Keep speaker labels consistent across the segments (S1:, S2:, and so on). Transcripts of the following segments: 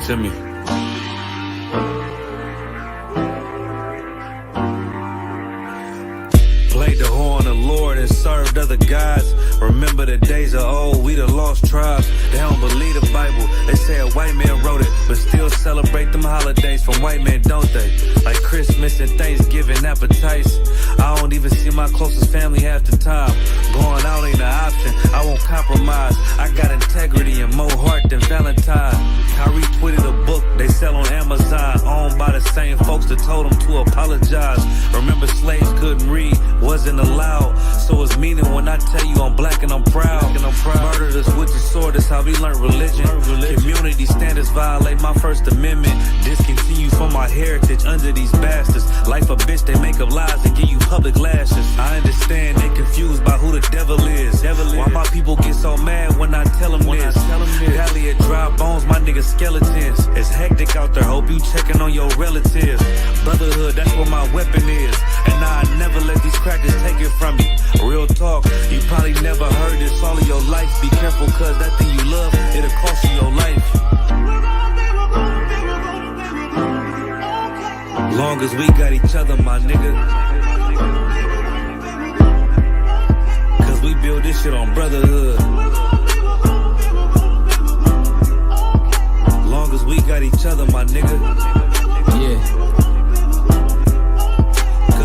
S1: to me. Played the horn of Lord and served other gods. Remember the days of old, we the lost tribes. They don't believe the Bible, they say a white man wrote it, but still celebrate them holidays from white men, don't they? Like Christmas and Thanksgiving appetites. I don't even see my closest family half the time. Going out ain't an option, I won't compromise. I got integrity and more heart than Valentine. Kyrie tweeted a book they sell on Amazon, owned by the same folks that told them to apologize. Remember slaves couldn't read, wasn't allowed, so it's meaning when I tell you I'm black and I'm proud. Murdered us with the sword, that's how we learned religion. Community standards violate my First Amendment. Discontinue from my heritage under these bastards. Life a bitch, they make up lies and give you public lashes. I understand they confused by who the devil is. Why my people get so mad when I tell them this? Valley of dry bones, my niggas skeletons. It's hectic out there, hope you checking on your relatives. Brotherhood, that's what my weapon is. And I never let these crackers take it from you. Real talk, you probably never heard this all of your life. Be careful, cause that thing you love, it'll cost you your life. Long as we got each other, my nigga. Cause we build this shit on brotherhood. Long as we got each other, my nigga.
S2: Yeah.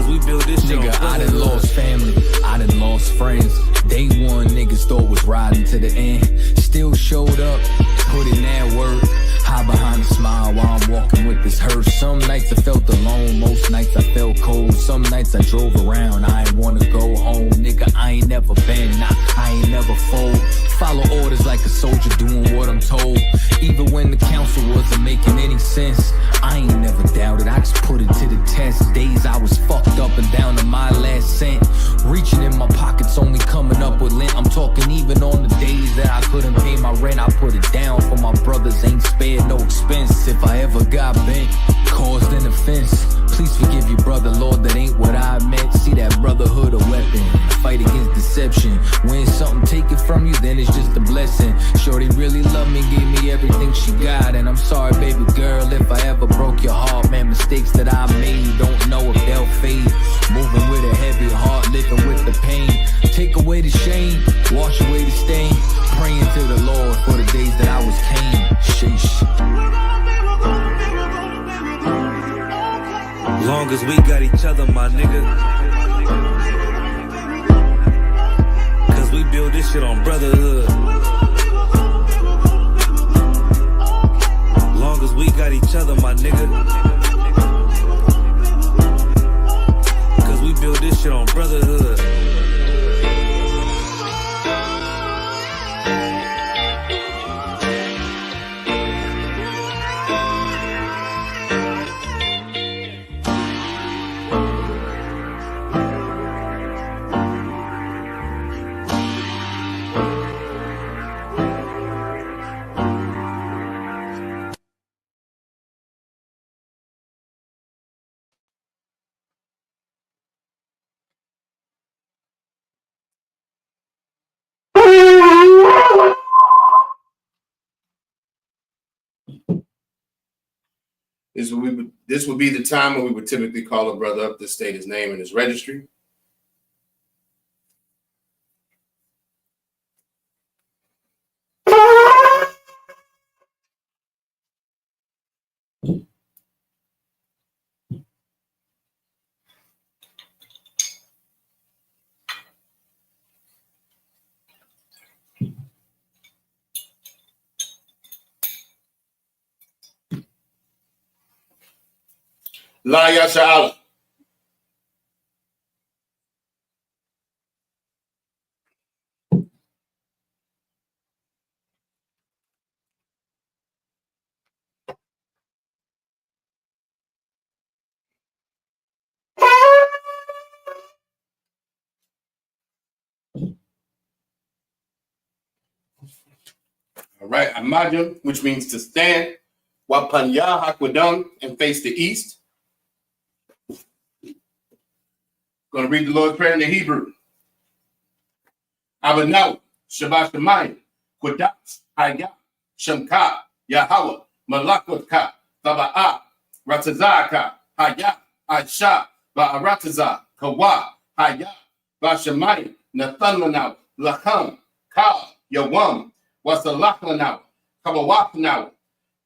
S1: We build this shit.
S2: Nigga, I done lost family, I done lost friends. Day one niggas thought was riding to the end. Still showed up, put in that work. Hide behind a smile while I'm walking with this hearse. Some nights I felt alone, most nights I felt cold. Some nights I drove around, I ain't wanna go home. Nigga, I ain't never been, nah, I ain't never fold. Follow orders like a soldier doing what I'm told. Even when the council wasn't making any sense, I ain't never doubted, I just put it to the test. Days I was fucked up and down to my last cent. Reaching in my pockets, only coming up with lint. I'm talking even on the days that I couldn't pay my rent. I put it down for my brothers, ain't spared no expense. If I ever got bent, caused an offense, please forgive you, brother, Lord, that ain't what I meant. See that brotherhood a weapon, fight against deception. When something taken from you, then it's just a blessing. Shorty really loved me, gave me everything she got. And I'm sorry, baby girl, if I ever broke your heart. Man, mistakes that I made, don't know if they'll fade. Moving with a heavy heart, living with the pain. Take away the shame, wash away the stain. Praying to the Lord for the days that I was Cain. Sheesh.
S1: Long as we got each other, my nigga. Cause we build this shit on brotherhood. Long as we got each other, my nigga. Cause we build this shit on brotherhood.
S3: This would be the time when we would typically call a brother up to state his name and his registry. La Yasha. All right, Amajum, which means to stand. Wapanya Hakwadang, and face the east. Going to read the Lord's Prayer in the Hebrew. Abanaw, Shabbat Shemayim, Kodash, Hayah, Shemka, Yahweh, Malakwaka, Taba'a, Ratazaka, Haya, Aisha, Ba'arataza, Kawa, Haya, Bashamai, Nathanlanaw, Lakam, Ka, Yawam, Wasalakhlanaw, Kabawaknaw,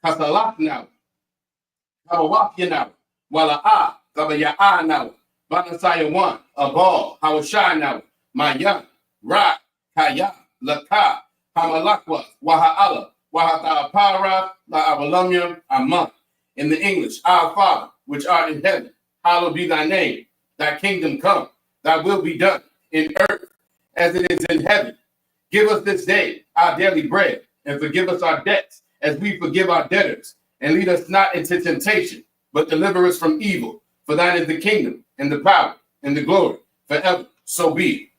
S3: Kasalaknaw, Kabawakinaw, Wala'a, Kabaya'anaw, Banasaya 1, Abal, Hawashanaw, Mayan, Ra, Kaya, Laka, Hamalakwa, Waha'ala, Wahata'apara, La'abalamyam, Amman. In the English, Our Father, which art in heaven, hallowed be thy name. Thy kingdom come, thy will be done in earth as it is in heaven. Give us this day our daily bread, and forgive us our debts as we forgive our debtors. And lead us not into temptation, but deliver us from evil. For thine is the kingdom, and the power, and the glory, forever. So be it.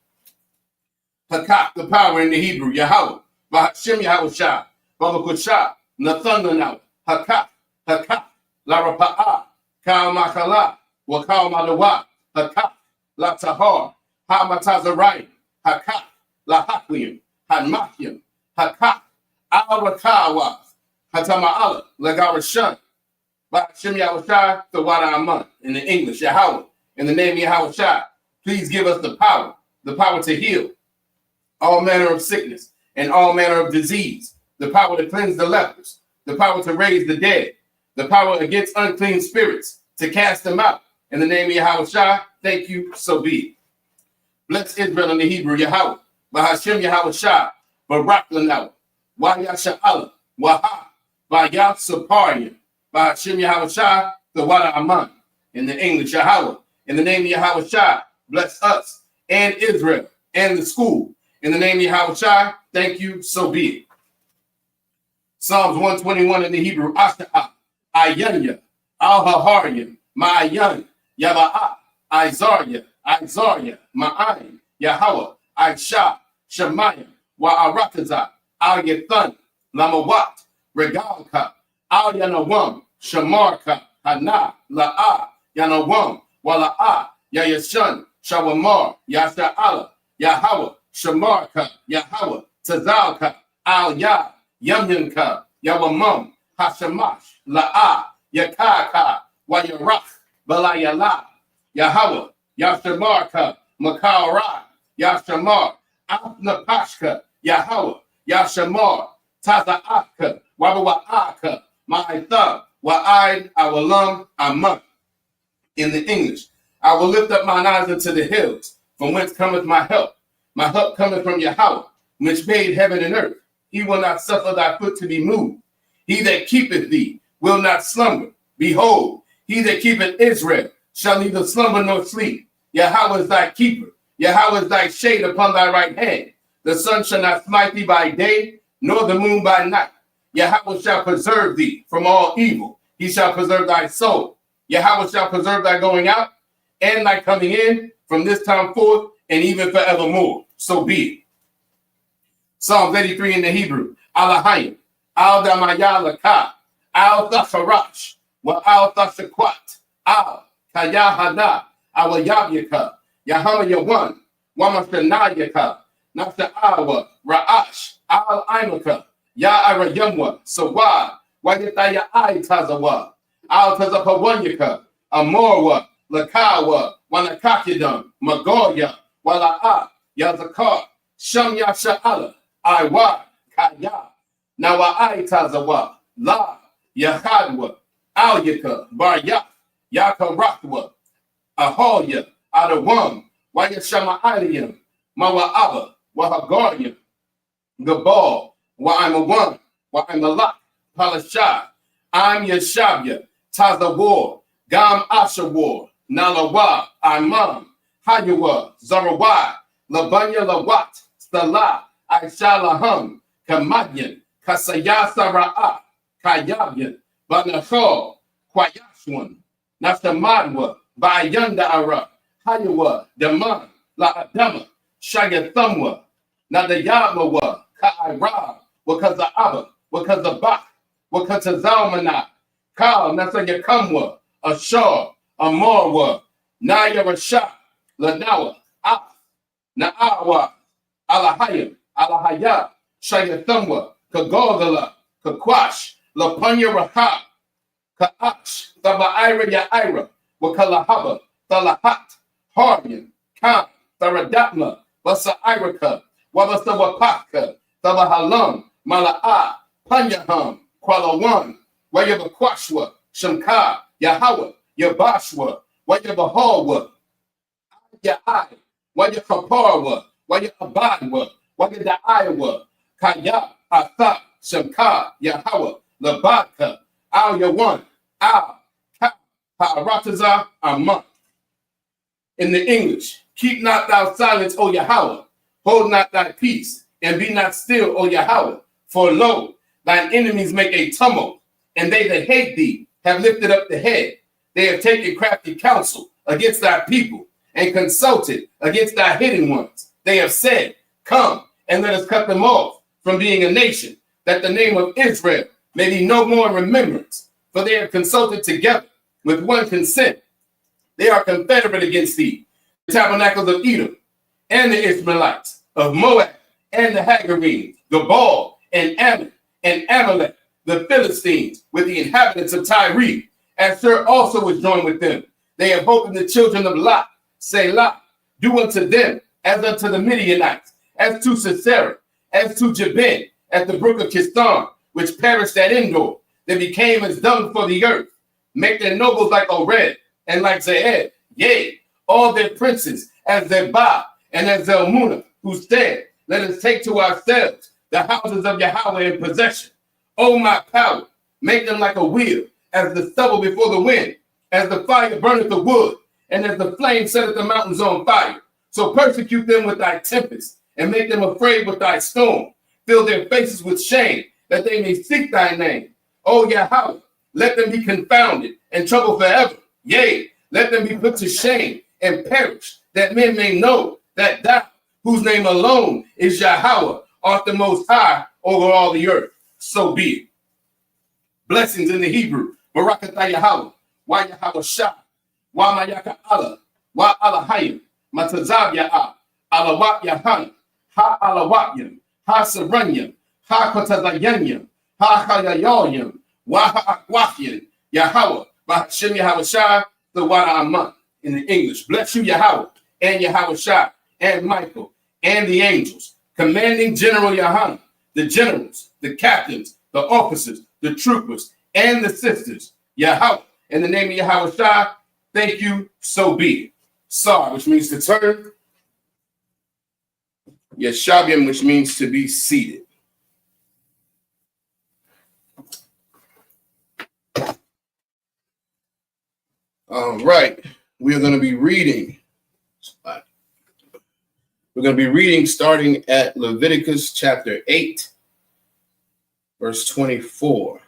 S3: Hakak, the power in the Hebrew, Yahweh, Bahashim Yahushua, Babakushah, Nathanaw, Hakak, Hakak, Larapa'ah, Kal Makala, Wakal Madawa, Hakak, La Tahar, Hamatazarai, Hakak, La Haklium, Hanmakium, Hakak, Awakawa, Hatama'ala, Lagarashan, Bahashim Yahushua, the Wada Aman, in the English, Yahweh, in the name of Yahushua, please give us the power to heal all manner of sickness and all manner of disease, the power to cleanse the lepers, the power to raise the dead, the power against unclean spirits, to cast them out. In the name of Yahushua, thank you, so be it. Bless Israel in the Hebrew, Yahweh, Bahashim Yahushua, Barak Lanaw, Wayasha'ala, Waha, Bayat Saparia, Bahashim Yahushua, the Wada Aman. In the English, Yahweh, in the name of Yahushua, bless us and Israel and the school. In the name of Yahushua, thank you, so be it. Psalms 121 in the Hebrew, Ashta'a, Ayanya, Al-Haharya, Ma'ayan, Yaba'a, Izarya, Ma'ayin, Yahweh, Aisha, Shemaya, Wa'arataza, Al-Yathan, Lamawat, Regalka, Al-Yanawam, Shamarka, Hana, La'a, Yanawam, Wala'a, Yayashan, Shawamar, Yasha'ala, Yahweh, Shamarka, Yahweh, Tazalka, Al-Yah, Yamyanka, Yawamam, Hashamash, La'a, Yakaka, Wayarach, Balayala, Yahweh, Yashamarka, Makara, Yashamar, Apnapashka, Yahweh, Yashamar, Taza'aka, Wabawa'aka, Ma'itha, Wa'id, Awalam, Amam. In the English, I will lift up mine eyes unto the hills, from whence cometh my help. My help cometh from Yahweh, which made heaven and earth. He will not suffer thy foot to be moved. He that keepeth thee will not slumber. Behold, he that keepeth Israel shall neither slumber nor sleep. Yahweh is thy keeper. Yahweh is thy shade upon thy right hand. The sun shall not smite thee by day, nor the moon by night. Yahweh shall preserve thee from all evil. He shall preserve thy soul. Yahweh shall preserve thy going out and thy coming in from this time forth and even forevermore. So be it. Psalms 83 in the Hebrew. Alahayim, Al-Damayalaka, Al-Thasharash, Wa Al-Thashakwat, Al-Kayahana, Awayabyaka, Yahama Yawan, Wamashanayaka, Nasha'awa, Ra'ash, Al-Imaka, Ya'arayamwa, Sawad, Wayataya Tazawa, Al-Tazapawanyaka, Amorwa, Lakawa, Wanakakidam, Magoya, Wala'a, Yazakar, Shamya Sha'ala, Iwa, Kaya, Nawa'ai Tazawa, La, Yahadwa, Alyaka, Barya, Yakarakwa, Ahoya, Adawam, Wayashama'aliyam, Mawa'aba, Wahagaryam, Gabal, Wa'amawan, Wa'amalak, Palashah, I'm Yashabya, Tazawar, Gam Ashawar, Nalawa, Imam, Hayawa, Zarawai, Labanya Lawat, Salah, Aishalaham, Kamadyan, Kasayasara'a, Kayabyan, Banachor, Kwayashwan, Nastamadwa, Bayanda Ara, Hayawa, Daman, La Adama, Shagathamwa, Nadayamawa, Ka'ira, Wakaza'aba, Wakazabak, Wakazalmana, Kal, Nasayakamwa, Ashar, Amorwa, Naya Rasha, Lanawa, Na'awa, Alahayim, Alahaya, Shayathamwa, Kagogala, Kakwash, Lapunya Raha, Ka'ach, Thaba'ira Ya'ira, Wakalahaba, Thalahat, Haryan, Khan, Tharadatma, Vasa'iraka, Wabasawapaka, Thabahalam, Mala'a, Panyaham, Kwalawan, Wayabakwashwa, Shamka, Yahawah, Yabashwa, Wayabahawa, Ya'ai, Wayakaparwa, Wayabadwa, Wayada'aiwa, Kaya, Atha, Shamka, Yahawah, Labaka, Al Yawan, Al, Ha'arataza, Amant. In the English, keep not thou silence, O Yahweh, hold not thy peace, and be not still, O Yahweh, for lo, thine enemies make a tumult, and they that hate thee have lifted up the head. They have taken crafty counsel against thy people, and consulted against thy hidden ones. They have said, come, and let us cut them off from being a nation, that the name of Israel may be no more in remembrance, for they have consulted together with one consent. They are confederate against thee, the tabernacles of Edom, and the Ishmaelites, of Moab, and the Hagarenes, Gabal, and Ammon, and Amalek, the Philistines, with the inhabitants of Tyre. Asher also was joined with them. They have hope in the children of Lot. Selah, do unto them as unto the Midianites, as to Sisera, as to Jabin, at the brook of Kistan, which perished at Endor. They became as dung for the earth. Make their nobles like Ored, and like Zeed, yea, all their princes as Zebah and as Zalmunna, who said, let us take to ourselves the houses of Yahweh in possession. O my power, make them like a wheel, as the stubble before the wind, as the fire burneth the wood, and as the flame setteth the mountains on fire. So persecute them with thy tempest, and make them afraid with thy storm. Fill their faces with shame, that they may seek thy name. O Yahweh, let them be confounded and troubled forever. Yea, let them be put to shame and perish, that men may know that thou, whose name alone is Yahweh, art the most high over all the earth. So be it. Blessings in the Hebrew. Barakatah Yahweh, Wa Yahweh Shah, Wa Mayaka Allah, Wa Alahayim, Matazab Ya'ah, Alawat Yahan, Ha Alawatyam, Ha Saranyam, Ha Kotazayanyam, Ha Hayayoyam, Wa Ha'akwafyan, Yahweh, Bahashem Yahweh Shah, the Wada Amman in the English. Bless you, Yahweh, and Yahweh Shah, and Michael, and the angels, commanding General Yahan, the generals, the captains, the officers, the troopers, and the sisters. Yahweh, in the name of Yahweh Shah, thank you, so be it. Sar, which means to turn. Yeshabiam, which means to be seated. All right, we are going to be reading. We're going to be reading starting at Leviticus chapter 8, verse 24.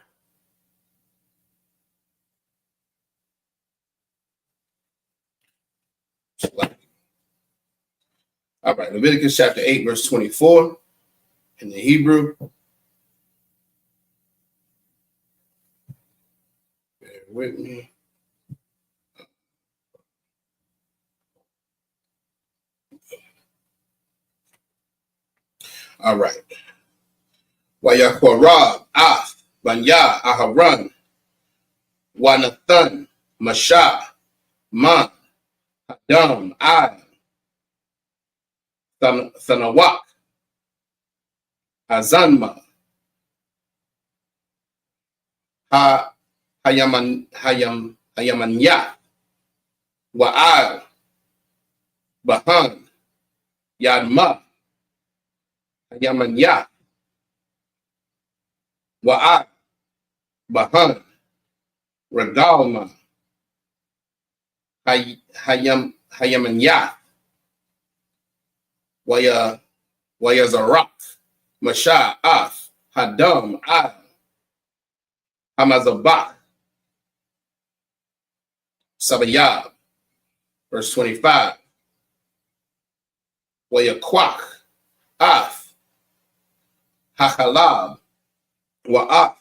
S3: All right, Leviticus chapter 8, verse 24 in the Hebrew. Bear with me. All right. Wayakorab, Af, Banya, Aharan, Wanathan, Mashah, Man, Hadam, Ai, Thanawak, Hazanma, Hayamanya, Wa'al, Bahan, Yadma, Hayamanya, Wa'al, Bahan, Regalma, Hayamanya, Wayazarak, Mashah, Af, Hadam, Al, Hamazabah, Sabayab, verse 25. Wayakwak, Af, Hachalab, Wa'af,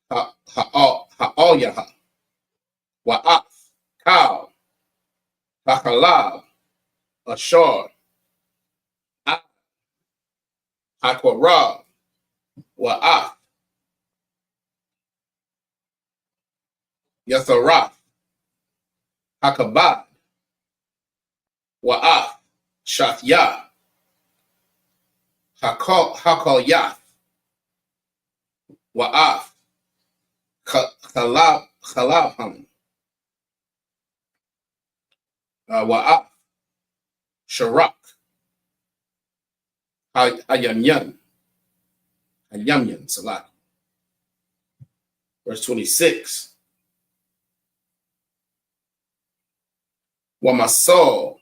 S3: Ha'alyaha, Wa'af, Kal, Hachalab, Ashar, Aquarab, Wa'af, Yatharah, Hakabad, Wa'af, Shathya, Hakal Yath, Wa'af, Khalabham, Wa'af, Sharak, Hayamyan, Salat. Verse 26. Wamasol,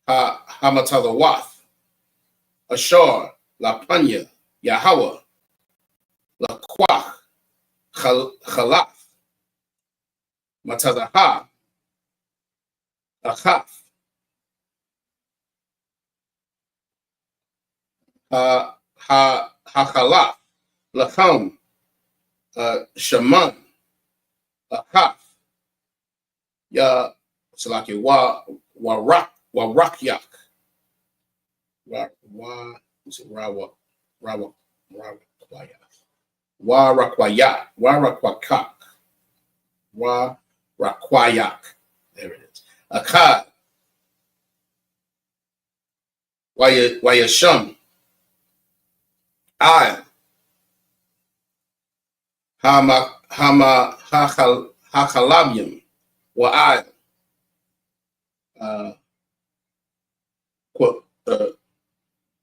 S3: Hamatalawath, Ashar, Lapanya, Yahweh, Laquach, Khalaf, Matazaha, Achaf, Hachalaf, Lacham, Shaman, Achaf, Ya Salaki, Warakyak, Warakwayak. There it is. Akkad, Wayasham, Ai, Hachalabium, Wa'ai,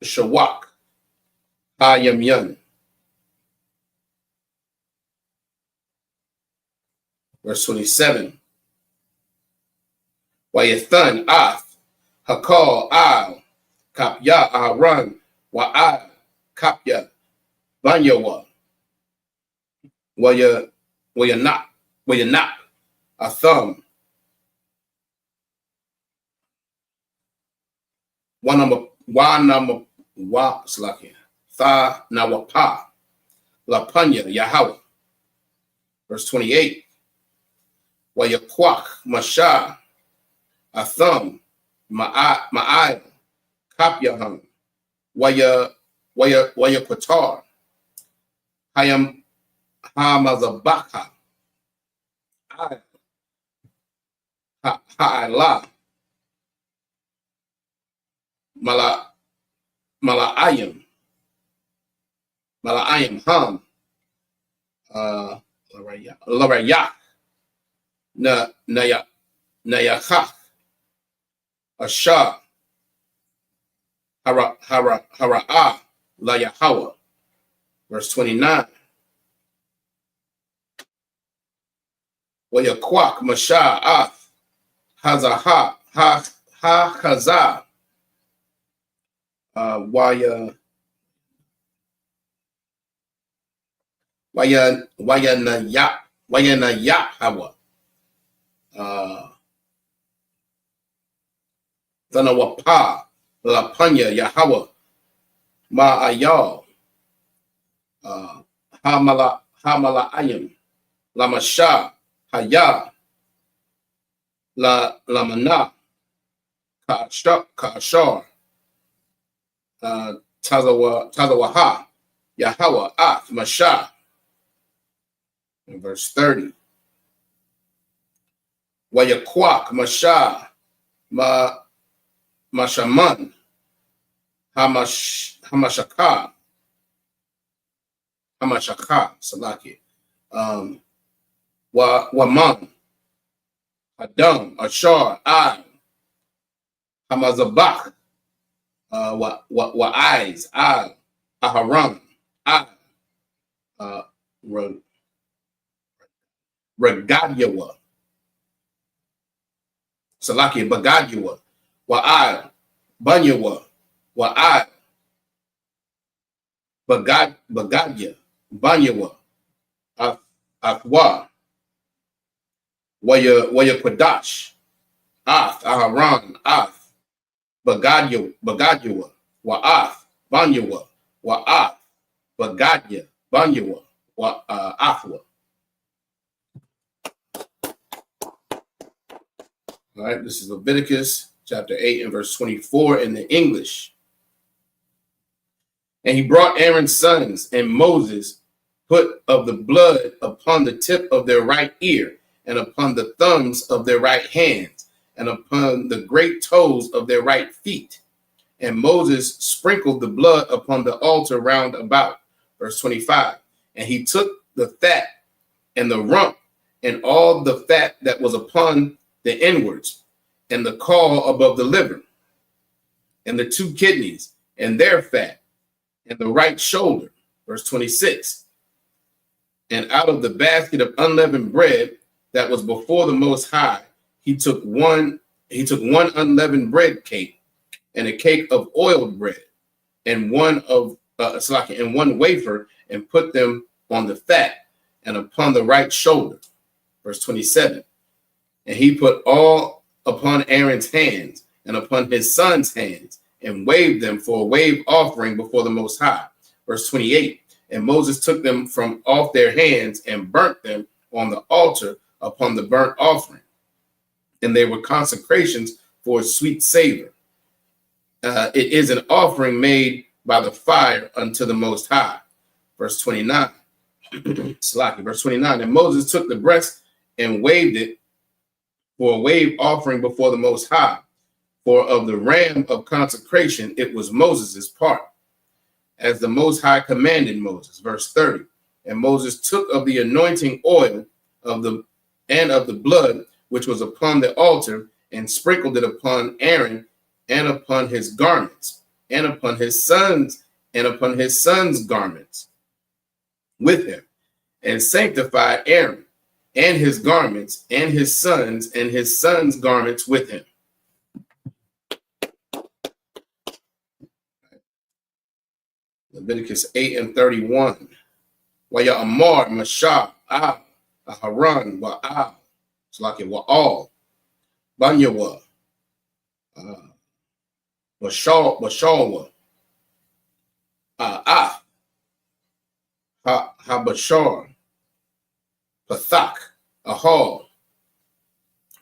S3: Shawak, Hayamyan. Verse 27. Wayathan, Ath, Hakal, Al, Kapya, Aharan, Wa'ai, Kapya, Banyawa, Wayanap, Atham, Slaki, Tha, Nawapa, Lapanya, Yahweh. Verse 28. Wayakwak, Masha, Atham, Ma'ai, Kapyaham, Wayakwatar, Hayam, Hamazabaka, Ha'ala, Mala'ayim, Ham, Larayak, Nayakach, Ashah, Hara'ah, La Yahweh. Verse 29. Wayakwak, Masha, Ath, Hazaha, Ha-Chazah, Wayanayak, Hawa, Zanawapa, Lapanya, Yahweh, Ma'ayal, Hamala'ayim, Lamasha, Haya, Lamana, Ka'ashar, Tazawaha, Yahweh, Ath, Masha. In verse 30. Wayakwak, Masha, Mashaman, Hamashaka, Salaki, Waman, Adam, Ashar, Ai, Hamazabach, Wa'ais, Ai, Aharam, Ai, Regadyawa, Salaki, Bagadyawa, Wa'ai, Banyawa, Wa'ai, Bagadya, Banyawa, Athwa, Waya Ath, Aharan, Ath, Bagadyawa, Wa'ath, Banyawa, Wa'ath, Bagadya, Banyawa, Athwa. All right, this is Leviticus chapter 8 and verse 24 in the English. And he brought Aaron's sons and Moses put of the blood upon the tip of their right ear, and upon the thumbs of their right hands, and upon the great toes of their right feet. And Moses sprinkled the blood upon the altar round about. Verse 25. And he took the fat and the rump and all the fat that was upon the inwards, and the caul above the liver, and the 2 kidneys and their fat, and the right shoulder. Verse 26. And out of the basket of unleavened bread that was before the Most High, he took one unleavened bread cake, and a cake of oiled bread, and one wafer, and put them on the fat and upon the right shoulder. Verse 27. And he put all upon Aaron's hands and upon his son's hands, and waved them for a wave offering before the Most High. Verse 28. And Moses took them from off their hands and burnt them on the altar upon the burnt offering. And they were consecrations for a sweet savor. It is an offering made by the fire unto the Most High. Verse 29. Verse 29. And Moses took the breast and waved it for a wave offering before the Most High. For of the ram of consecration, it was Moses' part, as the Most High commanded Moses. Verse 30. And Moses took of the anointing oil of the blood which was upon the altar, and sprinkled it upon Aaron and upon his garments, and upon his sons garments with him, and sanctified Aaron and his garments, and his sons' garments with him. Leviticus 8:31. Waya Amar Mashah Al Aharon Wa'al Slaki Wa'al Banyawa Bashawa Habashar Pathak Ahal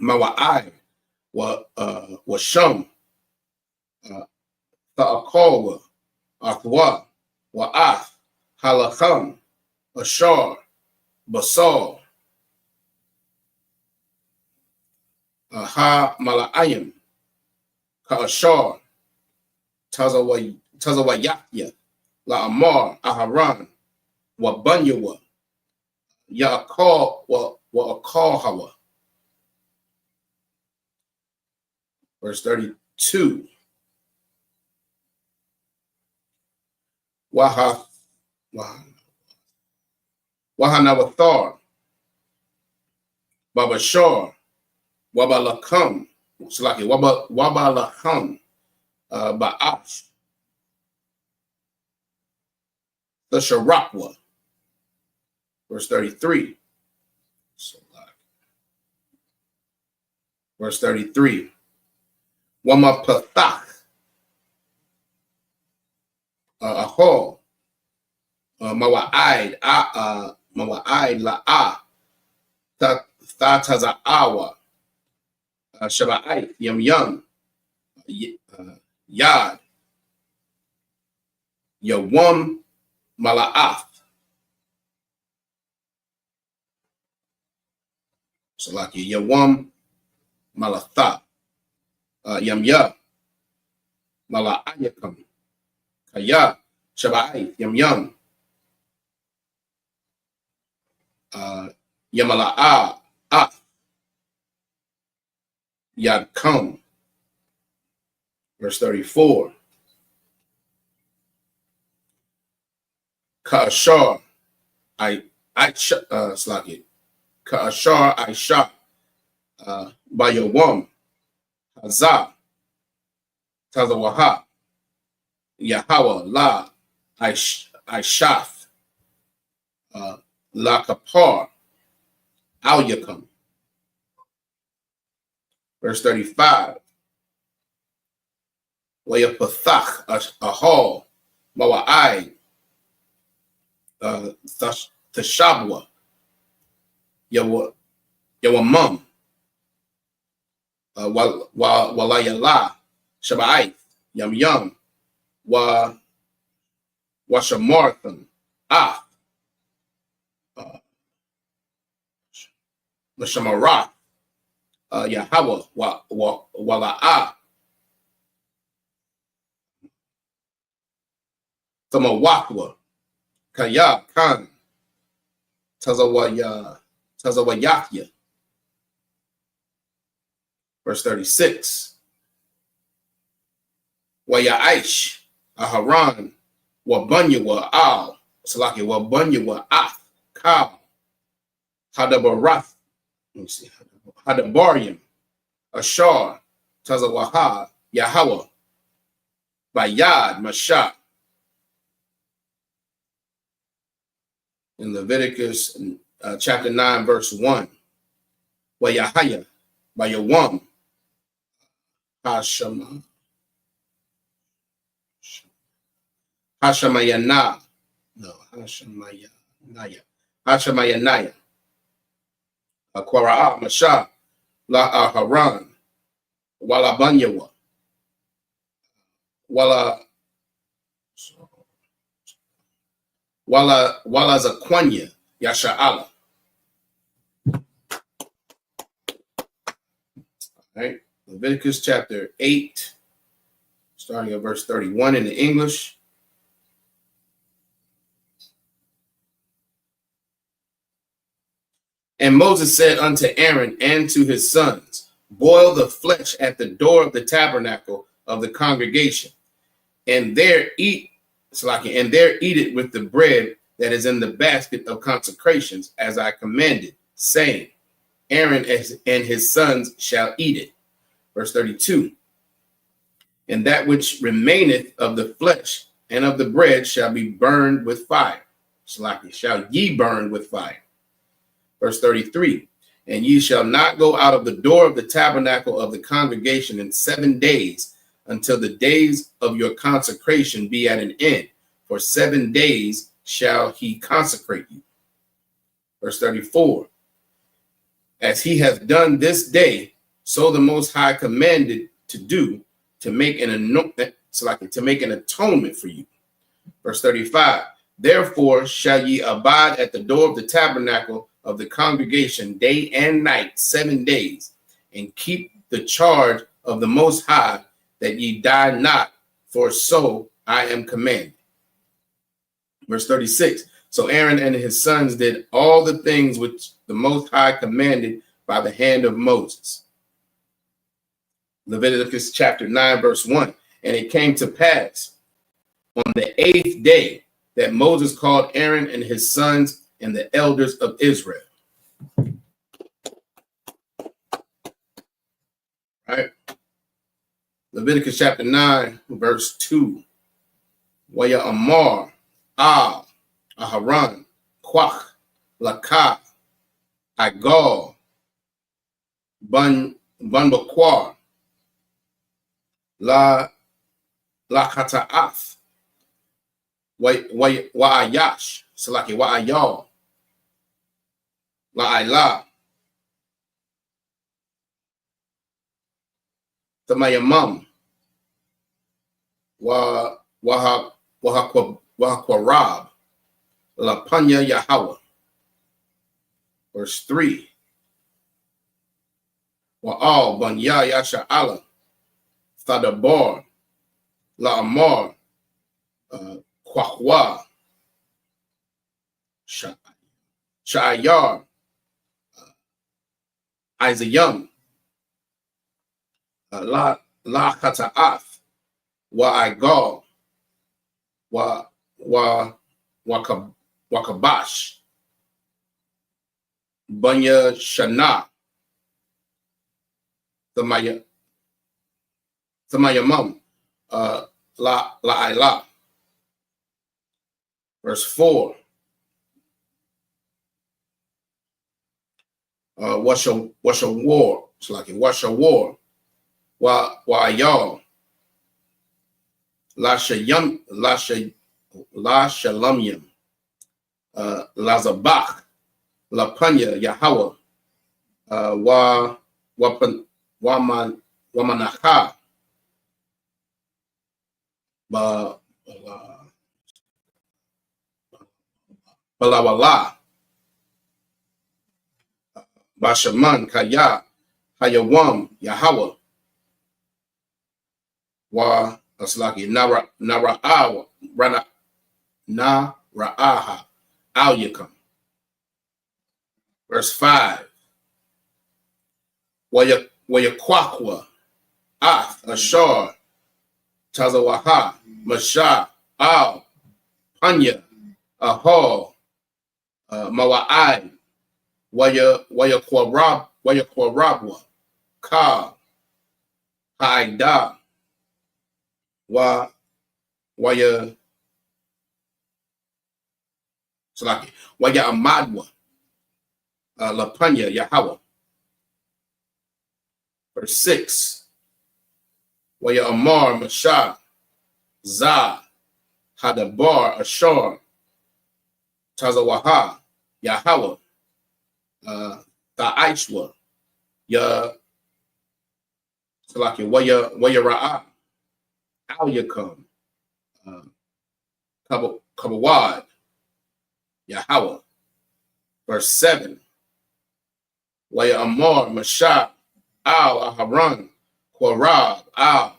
S3: Mawa'ai Washam Ta'akawa Athwa Wa'ath Halacham Ashar Basal Ha Mala'ayim Ka'ashar Tazawayakya La'amar Aharan Wabanyawa Ya'akal Wa'akal. Verse 32. Wahanawathar Babashar Wabalakam Wabalakam Ba'ash the Sharakwa. Verse 33. Verse 33. Wamapathach Ahol Mawa'id La'a Thataza'awa Shaba'ai Yam Yad Yawam Mala'af Salaki Yawam Malatha Yamya Mala'ayakam Kaya Shaba'ai Yam Yamala'a Yadkam. Verse 34. Ka'ashar Slaki Ka'ashar Aisha Bayawam Hazah Tazawaha Yahweh La Aishaf La Kapar Al Yakam. Verse 35. Wayapathach Ahal Mawa'ai Tashabwa Yawamum Walayala Shaba'ai Yam Washamartham Mashamara, Yahweh, Wala'ah, Tamawakwa, Kaya, Khan, Tazawayakya. Verse 36. Wayaish, Aharon, Wabunya wa Al, Salaki, Wabunya wa Ath, Kal, Hadabarath, let me see, Hadabarium, Ashar, Tazawaha, Yahweh, Bayad, Mashah. In Leviticus chapter 9, verse 1. Wayahaya, Bayawam, Hashamayana, no, Hashamayana, Aquara, Mashah, La Aharan, Wala Banyawa, Wala Zaquanya, Yasha'ala. Right? Leviticus chapter 8, starting at verse 31 in the English. And Moses said unto Aaron and to his sons, boil the flesh at the door of the tabernacle of the congregation, and there eat it with the bread that is in the basket of consecrations, as I commanded, saying, Aaron and his sons shall eat it. Verse 32. And that which remaineth of the flesh and of the bread shall be burned with fire. Shall ye burn with fire. Verse 33. And ye shall not go out of the door of the tabernacle of the congregation in 7 days, until the days of your consecration be at an end. For 7 days shall he consecrate you. Verse 34. As he has done this day, so the Most High commanded to do, to make an atonement for you. Verse 35. Therefore shall ye abide at the door of the tabernacle of the congregation day and night 7 days, and keep the charge of the Most High, that ye die not, for so I am commanded. Verse 36. So Aaron and his sons did all the things which the Most High commanded by the hand of Moses. Leviticus chapter 9, verse 1. And it came to pass on the 8th day that Moses called Aaron and his sons and the elders of Israel. Right? Leviticus chapter 9, verse 2. Waya Amar, Al, Aharon, Quach, Lakah, Igal, Bunbaquar, La Kata'ath, Wa'ayash, Salaki Wa'ayal, La'ayla, Tamayamam, Wahakwarab, La Panya Yahweh. Verse 3. Wa'al Banya Yasha'ala, Thadabar, La'amar, Kwahwa, Sha'ayar, Isayam, La Kata'ath, Wa'aigal, Wakabash, Banya Shana, Thamayamam, La'ayla. Verse 4. What's a war? It's like what's a war? Wa'ayal, La Shalamyam, Lazabach, La Panya Yahweh, Wamanacha, Balawala, Bashaman Kaya Hayawam Yahweh Wa Aslaki Nara'awa Nara'aha Al Yakam. Verse 5. Wayakwakwa Ath Ashar Tazawaha Masha Al Panya Ahal Mawa'ai Wayakwarabwa Ka Haida Waya Amadwa Lapanya Yahweh. Verse 6. Waya Amar Masha Za Hadabar Ashar Tazawaha Yahweh Ta'aishwa Ya Salaki Waya Ra'a Al Yakam Kabawad Yahweh. Verse 7. Waya Amar Masha Al Aharon Korab Al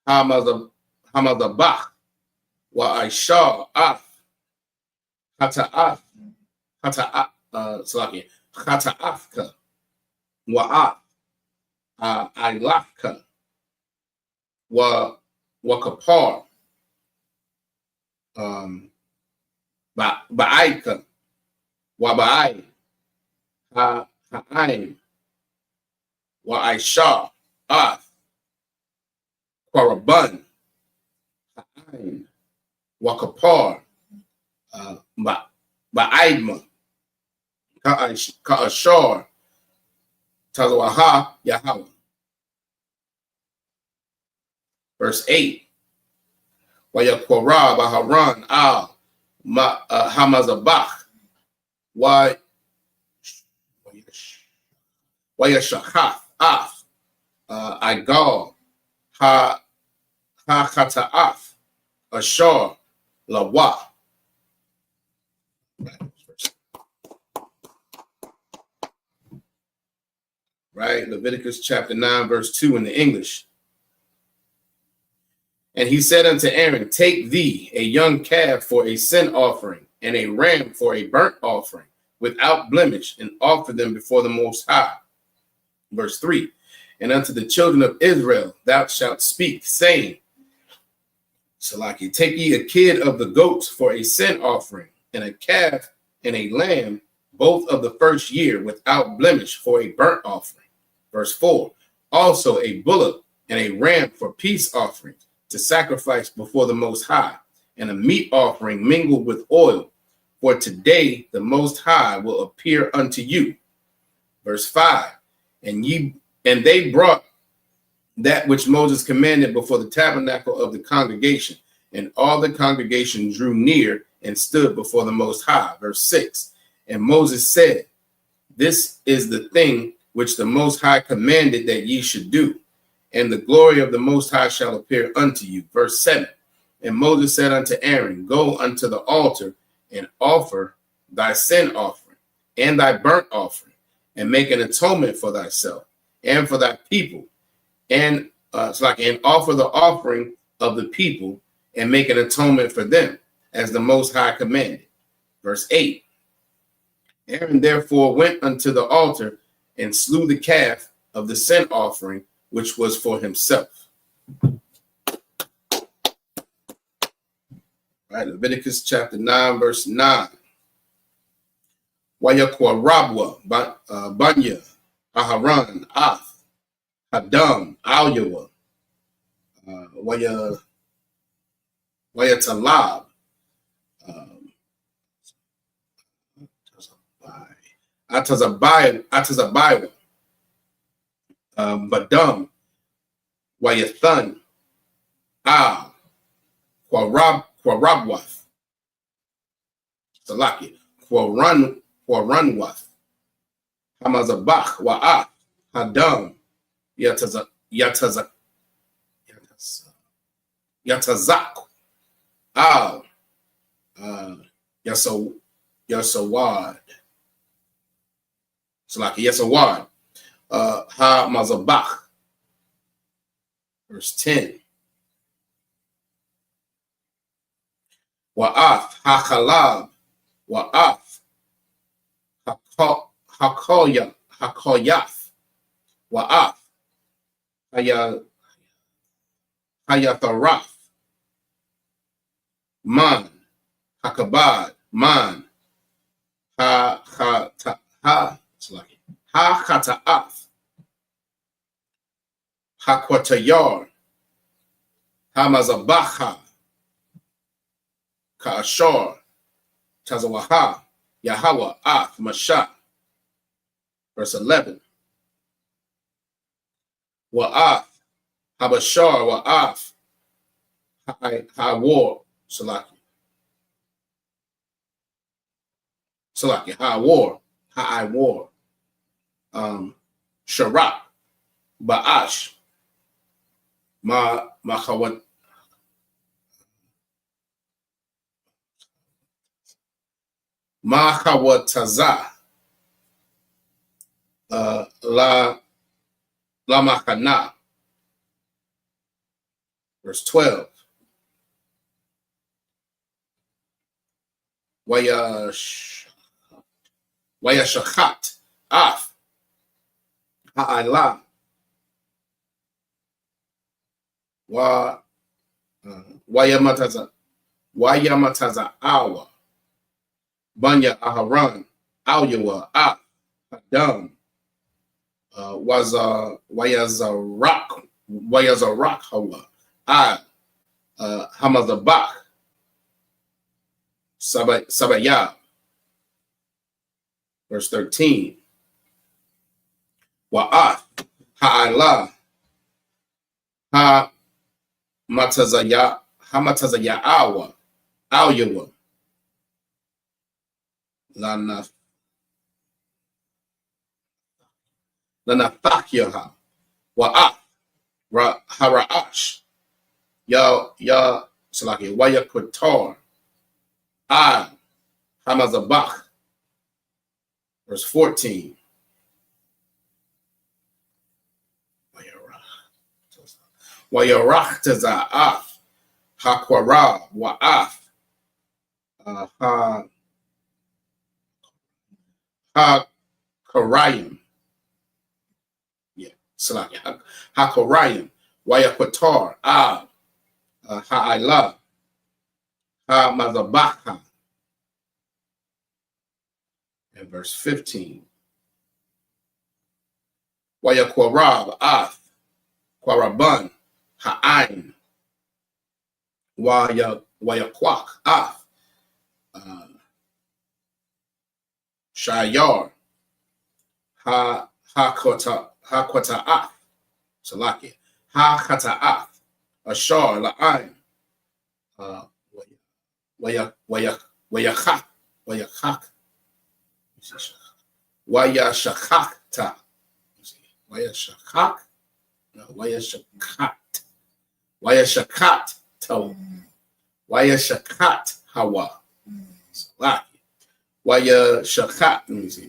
S3: Hamadabach Wa Aisha Af Hata'af Hata'afka Wa'af Ailafka Wakapar Ba'aika Waba'ai Ha'aim Wa'aisha Af Quaraban Ha'aim Wakapar Ba'aidma Ka'ashar Tazawaha Yahweh. Verse 8. Wayakwara Baharan Al Hamazabach Wayashachath Af Igal Hakata'af Ashar Lawa. Right? Leviticus chapter 9, verse 2 in the English. And he said unto Aaron, take thee a young calf for a sin offering, and a ram for a burnt offering, without blemish, and offer them before the Most High. Verse 3. And unto the children of Israel thou shalt speak, saying, Salaki, take ye a kid of the goats for a sin offering, and a calf and a lamb, both of the first year, without blemish, for a burnt offering. Verse 4. Also a bullock and a ram for peace offerings, to sacrifice before the Most High, and a meat offering mingled with oil. For today the Most High will appear unto you. Verse 5. And they brought that which Moses commanded before the tabernacle of the congregation, and all the congregation drew near and stood before the Most High. Verse 6. And Moses said, this is the thing which the Most High commanded that ye should do, and the glory of the Most High shall appear unto you. Verse 7. And Moses said unto Aaron, go unto the altar and offer thy sin offering and thy burnt offering, and make an atonement for thyself and for thy people, and offer the offering of the people, and make an atonement for them, as the Most High commanded. Verse 8. Aaron therefore went unto the altar and slew the calf of the sin offering, which was for himself. Right, Leviticus chapter 9, verse 9. Wayakwa Rabwa, Banya, Aharon, Ath, Hadam, Alyawa, Wayatalab, Atazabai, Badam, Wayathan, Quarabwath, Salaki, Quaranwath, Hamazabach, Wa'ah, Hadam, Yatazak, Al, Yasawad, It's like yes, a word. Ha mazabach. Verse 10. Wa'af ha-chalab. Wa'af ha-koyath. Wa'af hayatharaf. Man hakabad. Man ha-chata'af. Ha-kwatayar. Ha-mazabacha. Ka'ashar. Tazawaha. Yahweh. Af. Masha. Verse 11. Wa'af. Habashar. Wa'af. Ha-war. Salaki. Ha-war. Ha-I-war. Sharak. Ba'ash. Machawat. Mahawataza. La Makana. Verse 12. Wayashachat. Af. Ha'ala. Wayamataza awa. Banya Aharon. Alyawa. Ah. Adam. Wayazarak Hawa. Ah. Hamazabak. Sabayah. Verse 13. Wa'at. Ha'ala. Ha matazaya awa. Alyawa. Lanafakyaha. Wa'at. Hara'ash. Ya Salaki. Wayakutar. Ah. Hamazabach. Verse 14. Wayarach taza'af. Hakwara. Wa'af. Ha-Karayim. Yeah, Salaki. Ha-Karayim. Wayakwatar. Ha-Ilah. Ha-Mazabacha. And verse 15. Wayakwarab. Af. Kwaraban. Ha'ain. Wayakwak. Af. Shayar. Ha-Kwata'af. Salaki. Ha-Kata'af. Ashar. La'ain. Wayachak. Wayashakakta. Wayashakak. No, Wayashakat. Wayashakat. Wayashakat Hawa. Salaki. Wayashakat. Let me see.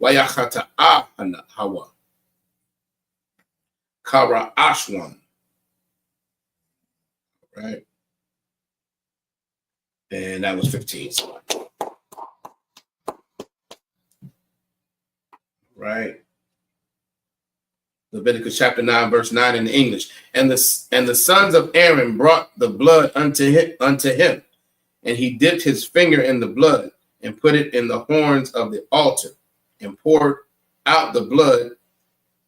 S3: Wayachata'a Hawa. Kara Ashwan. Right. And that was 15. Right. Leviticus chapter 9, verse 9 in English. And the sons of Aaron brought the blood unto him, and he dipped his finger in the blood and put it in the horns of the altar and poured out the blood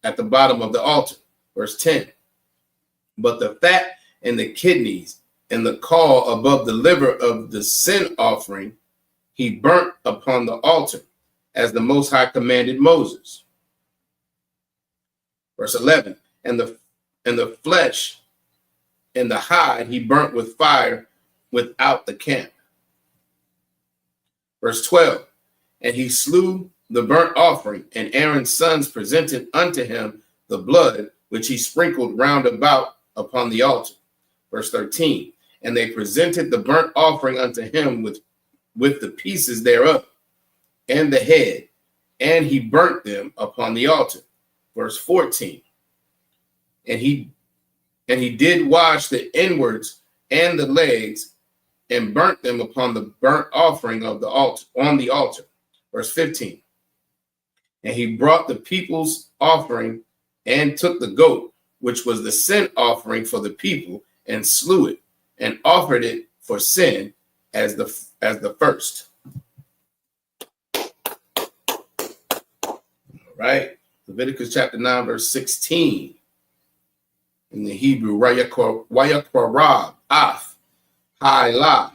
S3: at the bottom of the altar. Verse 10. But the fat and the kidneys and the caul above the liver of the sin offering he burnt upon the altar, as the Most High commanded Moses. Verse 11. And the flesh and the hide he burnt with fire without the camp. Verse 12. And he slew the burnt offering, and Aaron's sons presented unto him the blood, which he sprinkled round about upon the altar. Verse 13. And they presented the burnt offering unto him with the pieces thereof, and the head, and he burnt them upon the altar. Verse 14. And he did wash the inwards and the legs, and burnt them upon the burnt offering of the altar on the altar. Verse 15. And he brought the people's offering and took the goat, which was the sin offering for the people, and slew it, and offered it for sin as the first. All right. Leviticus chapter 9, verse 16. In the Hebrew, Wayakorab, Af, Ha'ila,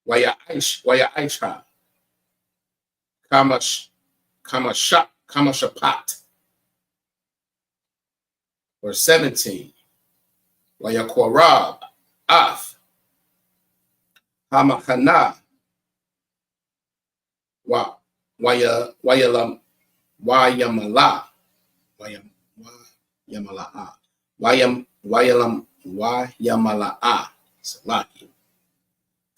S3: Waya'aisha, Kamashapat. Verse 17. Wayakorab, Af, Hamachana, Wayamala, Wayamala, Salaki,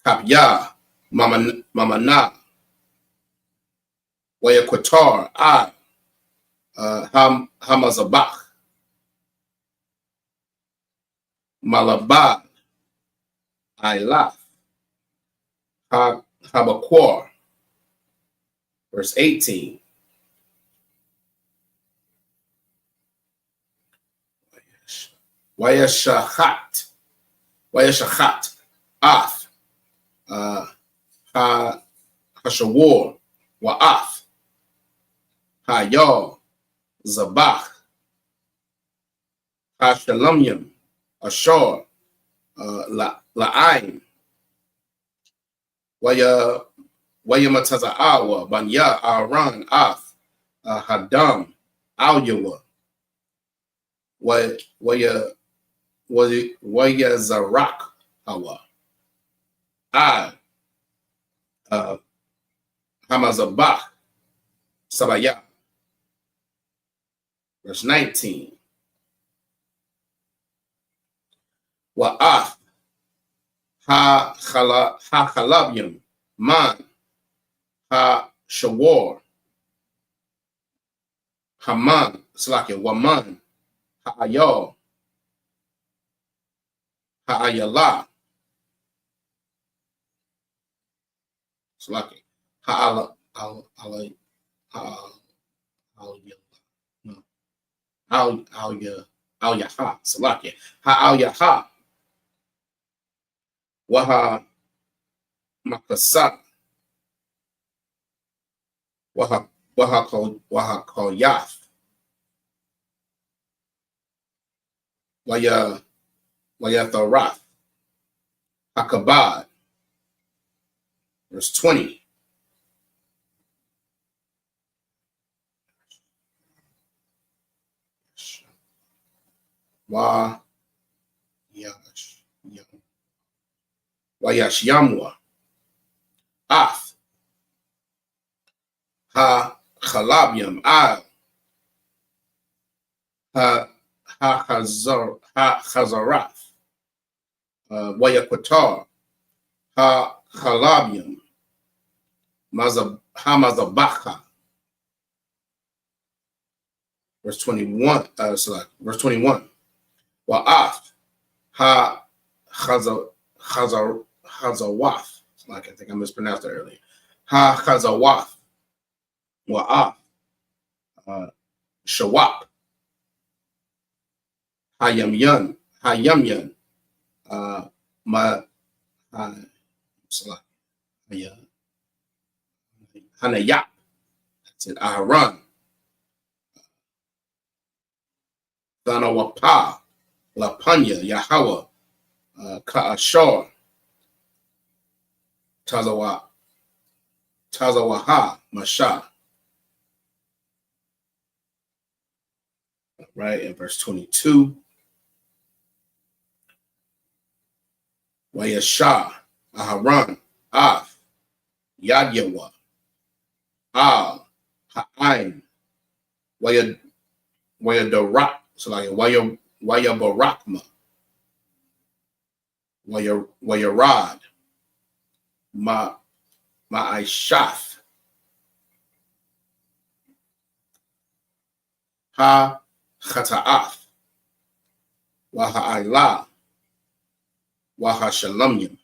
S3: Kapya, Mamana, Wayakwatar, Hamazabach, Malabad, Ilaf, Habakwar. Verse 18. Wayashachat, Af, Hashawar, Wa'af, Hayal, Zabach, Hashalamyam, Ashar, La'aim, Wayamataza'awa, Banya, Aran, Af, Hadam, Alyawa, Wayazarak, Hawa, Hamazabach, Sabaya. Verse 19. Wa'af, Ha-Chalabyam, Man, Ha-Shawar, Haman, Slakia, Waman, Ha'ayal, Ha'ayala, Slakia, Al-Yaha, Salakia, Ha'al-Yaha, Waha Makasa, Waha Koyaf, Wayathorath, Hakabad. Verse 20. Wayashyamwa, Af, Ha-Chalabyam, Ha-Chazarath, Wayakwatar, Ha-Chalabyam, Hamazabacha. Verse 21. Verse 21. Wa'af, Ha-Chazawath. Like I think I mispronounced that earlier. Ha-Chazawath. Wa'af, Shawap, Hayamyan, Hanayap. That's it. Aharon, Thanawapa, Lapanya, Yahweh, Ka'ashar, Tazawaha, Masha. Right, in verse 22. Wayashah, Aharon, Af, Yadyawa, Al, Ha'ain, Wayadarak, so like Wayabarakma, Wayarad, Ma'aishath. Ha Chata'ath. Waha'ailah. Wahashalamyim.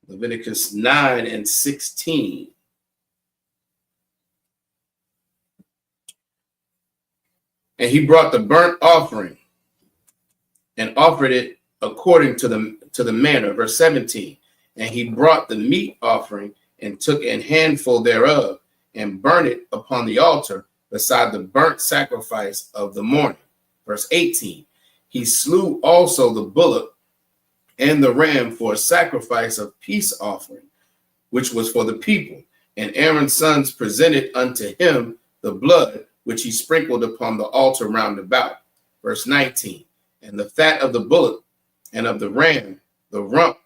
S3: Leviticus 9 and 16. And he brought the burnt offering and offered it according to the manner. Verse 17. And he brought the meat offering and took an handful thereof and burnt it upon the altar beside the burnt sacrifice of the morning. Verse 18. He slew also the bullock and the ram for a sacrifice of peace offering, which was for the people. And Aaron's sons presented unto him the blood, which he sprinkled upon the altar round about. Verse 19. And the fat of the bullock and of the ram, the rump,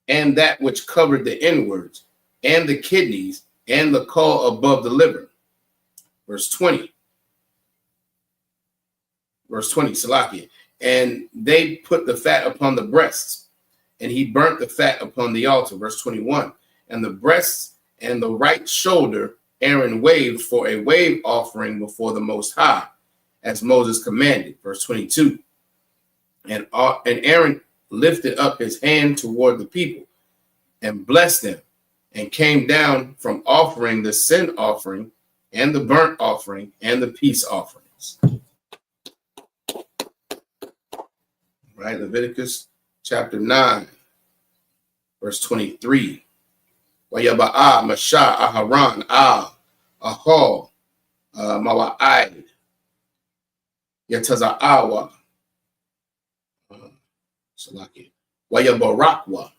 S3: and that which covered the inwards, and the kidneys, and the caul above the liver. Verse 20. Verse 20, Salakia. And they put the fat upon the breasts, and he burnt the fat upon the altar. Verse 21. And the breasts and the right shoulder Aaron waved for a wave offering before the Most High, as Moses commanded. Verse 22. And Aaron lifted up his hand toward the people and blessed them, and came down from offering the sin offering and the burnt offering and the peace offerings. Right, Leviticus chapter 9, verse 23. Wayaba'a, Masha, Aharon, Ahol, Mawa'id, Yataza'awa, Salaki, Wayabarakwa,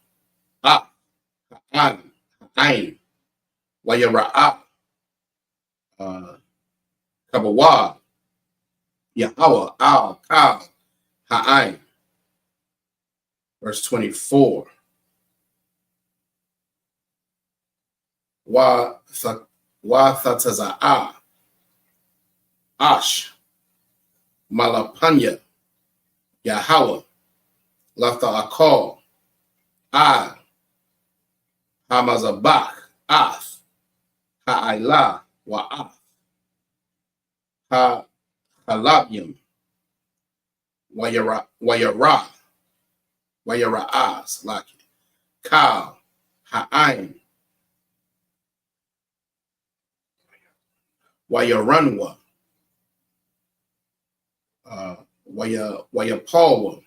S3: Ha'an, Ha'ain, Wayara'a, Kabawa, Yahweh, Kal, Ha'ain. Verse 24. Wa Thataza'a, Ash, Malapanya, Yahweh, Latha'akal, Hamazabach, Ath, Ha'ailah, Wa'ath, Halabyim, Wayara'ah, Salaki, Kal, Ha'ain, Wayaranwa, Wayapalwa,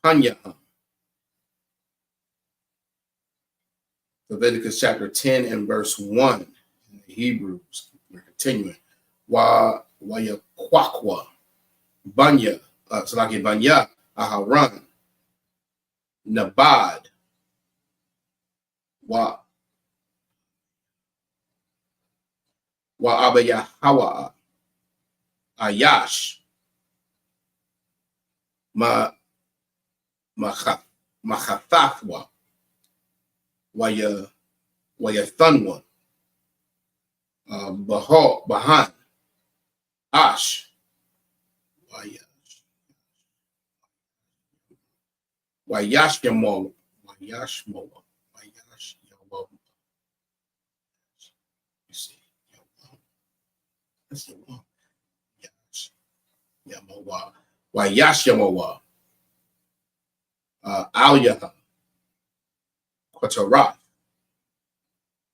S3: Panya. Leviticus chapter 10 and verse 1. In the Hebrews, we're continuing. Wayakwakwa, Banya, Salaki Banya, Aharon, Nabad, Abayahawa, Ayash, Machathafwa, Wayathunwa, Bahan, Ash, Wayashyamoa, you see, that's the one. Yamoa, Wayashyamoa, Alyaha, Quatarath,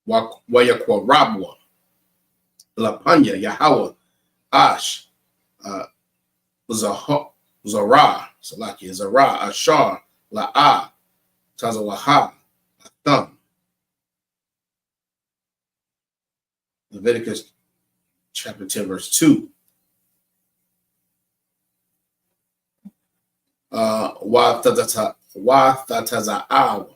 S3: Wayakwarabwa, Lapanya, Yahweh, Ash, Zara, Salaki, Zara, Ashar, La'ah, Tazawaha, Atham. Leviticus chapter 10, verse 2. Wathataza'awa.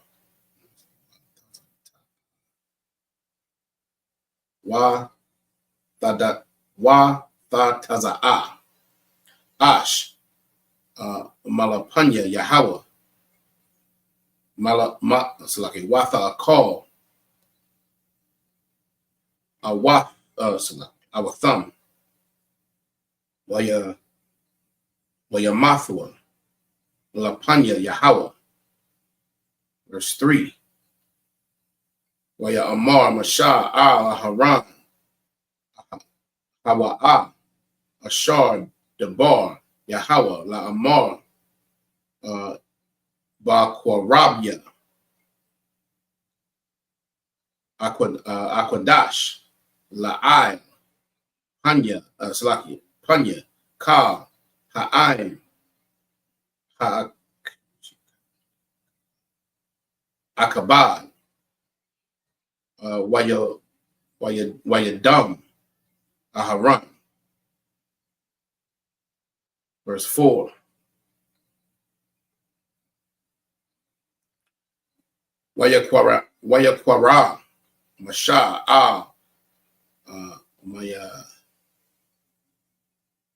S3: Wathataza'a. Ash. Malapanya, Yahweh. Salaki, Watha'akal. Our thumb. Wayamathwa. Lapanya Yahweh. Verse 3. Waya Amar Mashah Al Haran Hawa'a Ashar Debar Yahweh La Amar Bakwarabya Akwadash La'ai Panya Slaki Panya Ka Ha'aim Ha Akabad Wayadam Aharan. Verse 4. Wayakwara Masha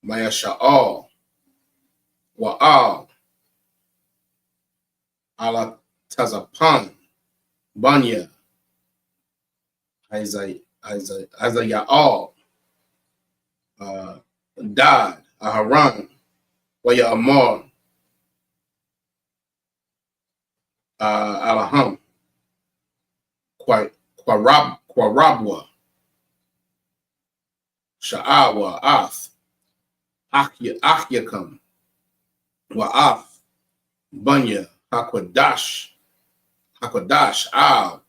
S3: Maya Sha'al Wa'al Ala Tazapan Banya Isaiah died Aharan Waya Amar Alaham Quarabwa Sha'awa Ath Akyakam Wa'af Banya Hakwadash Al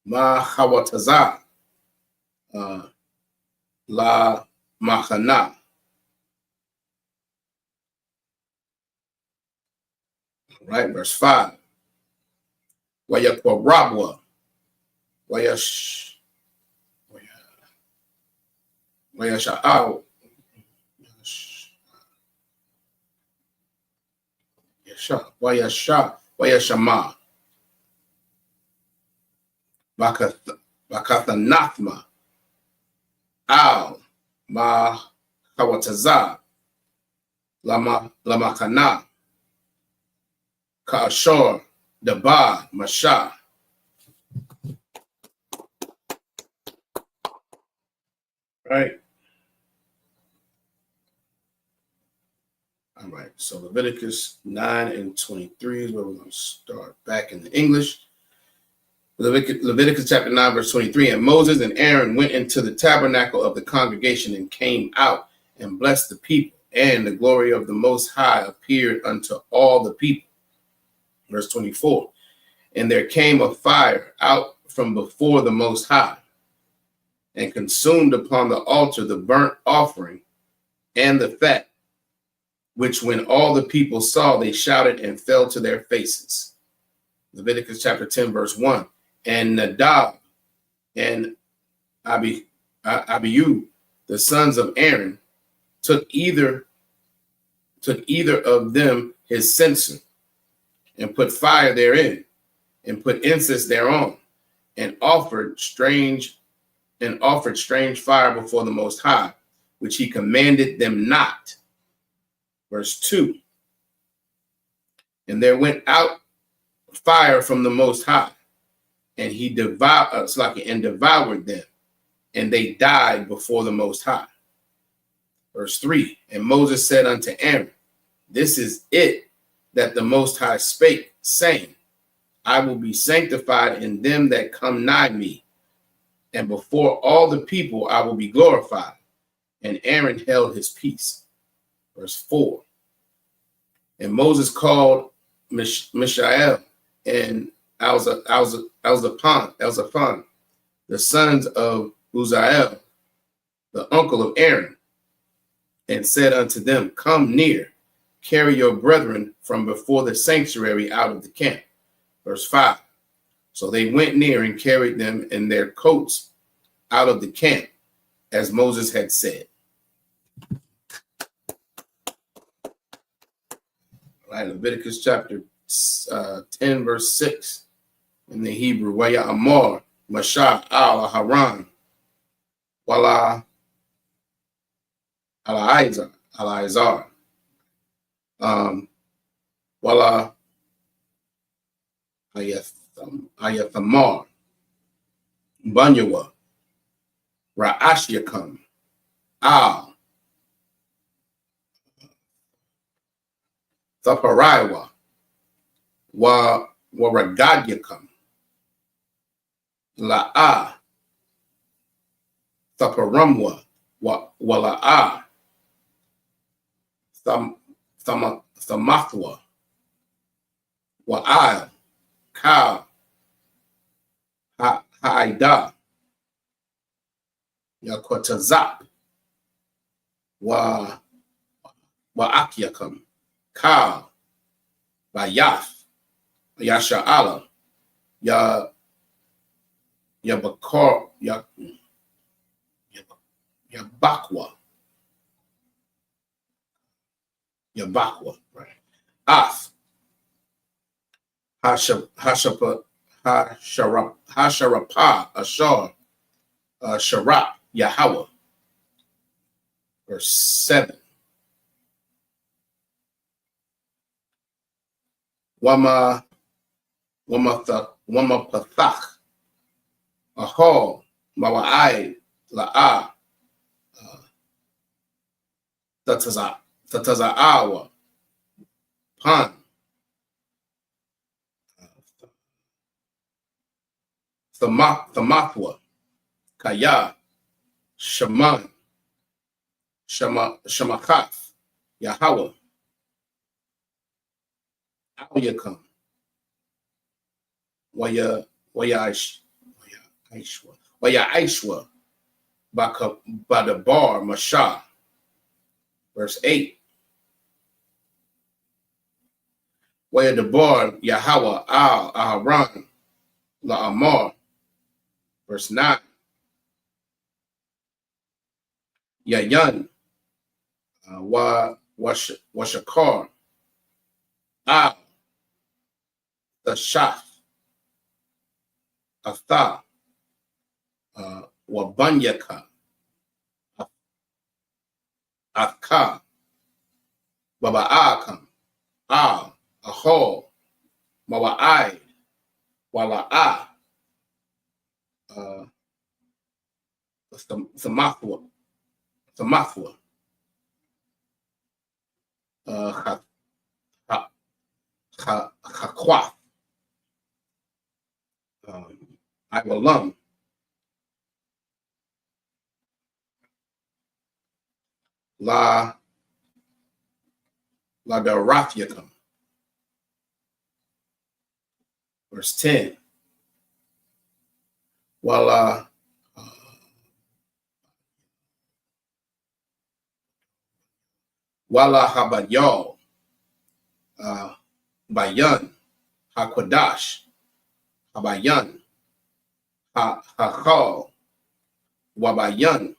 S3: Mahawataza La Machana. Right, verse 5. Wayakwarabwa Wayasha'al Wayashama Bakatanathma Al Mahawataza Lamakana Ka'ashor Daba Masha. Right. All right. So Leviticus 9 and 23 is where we're going to start back in the English. Leviticus chapter 9, verse 23. And Moses and Aaron went into the tabernacle of the congregation and came out and blessed the people. And the glory of the Most High appeared unto all the people. Verse 24. And there came a fire out from before the Most High and consumed upon the altar the burnt offering and the fat, which when all the people saw, they shouted and fell to their faces. Leviticus chapter 10, verse 1. And Nadab and Abihu, the sons of Aaron, took either of them his censer and put fire therein and put incense thereon and offered strange fire before the Most High, which he commanded them not. Verse 2. And there went out fire from the Most High, and he devoured them, and they died before the Most High. Verse 3. And Moses said unto Aaron, this is it that the Most High spake, saying, I will be sanctified in them that come nigh me, and before all the people I will be glorified. And Aaron held his peace. Verse 4. And Moses called Mishael and Elzaphan, the sons of Uzziel, the uncle of Aaron, and said unto them, come near, carry your brethren from before the sanctuary out of the camp. Verse 5. So they went near and carried them in their coats out of the camp, as Moses had said. All right, Leviticus chapter 10, verse 6. In the Hebrew, Waya Amor, Mashah al Haran, Wala Alaizar, Wala Ayathamar, Banyawa, Ra'ashyakam, Al Thaparaiwa, Waragadyakam, La'a, Thaparamwa, Wala'a, Thamathwa, Wa'al, Ka, Ha'ida, Yakotazap, Wa'akyakam, Ka, Bayaf, Yasha'ala, Yabakor, Yabakwa, right? Af, Hasharapa, Ashar, Sharap, Yahweh. Verse 7. Wamapathach, Ahol, Mawa'ai, La'a, Tataza'awa, Pan, Thamathwa, Kaya, Shaman, Shamakath, Yahweh, Awyakam, Waya Aishwa, Badabar, Mashah. Verse 8. Waya Dabar, Yahweh, Al, Aharon, La'amar. Verse 9. Yayan, Washakar, Al, Tashaf, Atha, Wabanyaka, Athka, Baba'akam, Al, Ahol, Mawa'ai, Wala'a, Thamathwa, Chakwath, Iwalam, La Darathyakam. Verse 10. Wala Habayal, Bayan, Hakwadash, Habayan, Hachal, Wabayan,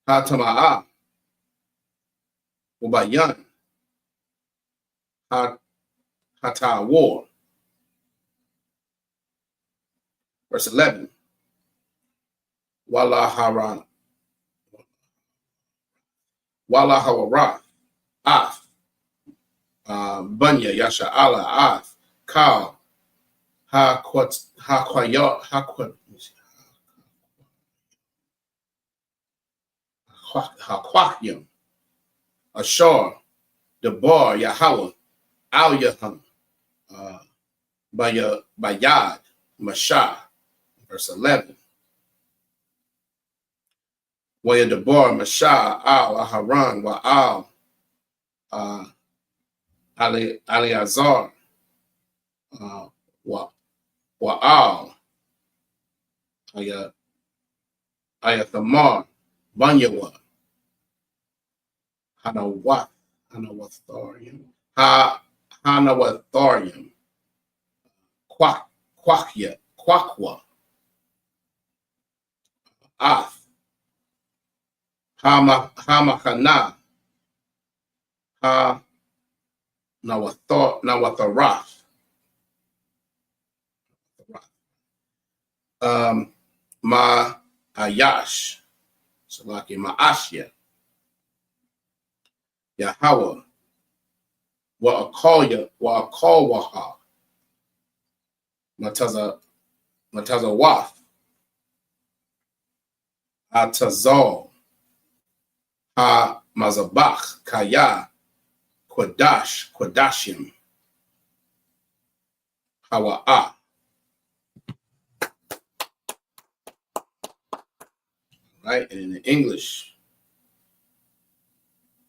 S3: Hatama'a, Wabayan, Hatawar. Verse 11. Wala Hawara, Af, Bunya, Yasha'ala, Af, Kal, Haquahyam, Ashar, Debar, Yahweh, Al Yaham, Bayad, Mashah. Verse 11. Waya Debar, Mashah, Al, Aharon, Wa'al, Aliazar, Wa'al, Ayathamar, Banyawa, Hanawatharium, Hanawatharium, Quakwa, Ath, Hamakana, Nawatharath, Ma Ayash, Salaki Ma'ashya, Yahweh, Wa'akalwaha, Matazawath, Atazal, Ha mazabach kaya kodashim hawa'ah. Right, and in the English,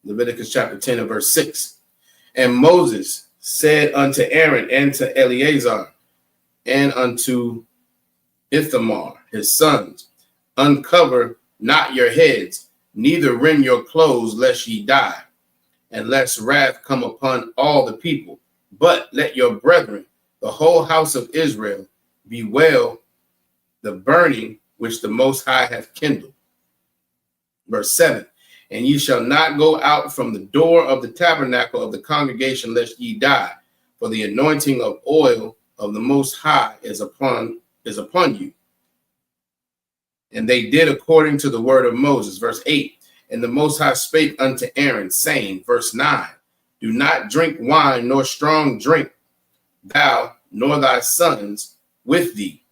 S3: Leviticus chapter 10 and verse 6. And Moses said unto Aaron and to Eleazar and unto Ithamar, his sons, uncover not your heads, neither rend your clothes, lest ye die, and lest wrath come upon all the people. But let your brethren, the whole house of Israel, bewail the burning which the Most High hath kindled. Verse 7. And ye shall not go out from the door of the tabernacle of the congregation, lest ye die, for the anointing of oil of the Most High is upon you. And they did according to the word of Moses. Verse 8. And the Most High spake unto Aaron, saying, verse 9, do not drink wine nor strong drink, thou nor thy sons with thee,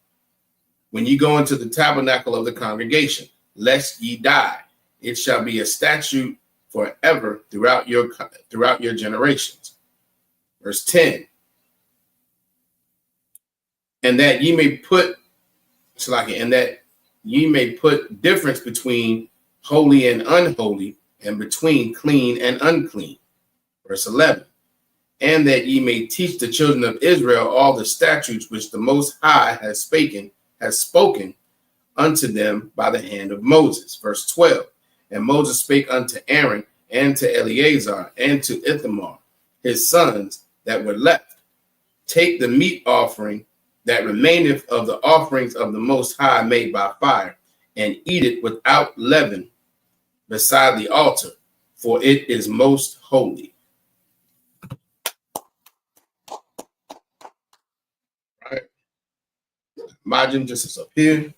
S3: when ye go into the tabernacle of the congregation, lest ye die. It shall be a statute forever throughout your generations. Verse 10. And that ye may put difference between holy and unholy, and between clean and unclean. Verse 11. And that ye may teach the children of Israel all the statutes which the Most High has spoken unto them by the hand of Moses. Verse 12. And Moses spake unto Aaron and to Eleazar and to Ithamar, his sons that were left, take the meat offering that remaineth of the offerings of the Most High made by fire, and eat it without leaven beside the altar, for it is most holy. All right. Imagine just as up here.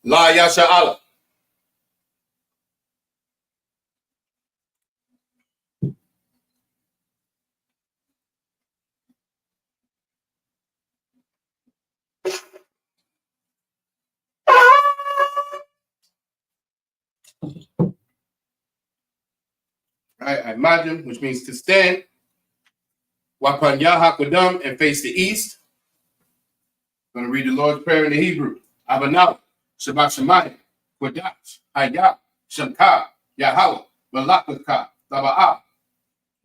S3: La Yasha Allah. Right, imagine, which means to stand. Wapan Yahakadam, and face the east. I'm going to read the Lord's Prayer in the Hebrew. Abanah, Shabbat Shemayim, Kodash, Hayah, Shemka, Yahweh, Malakaka, Taba'ah,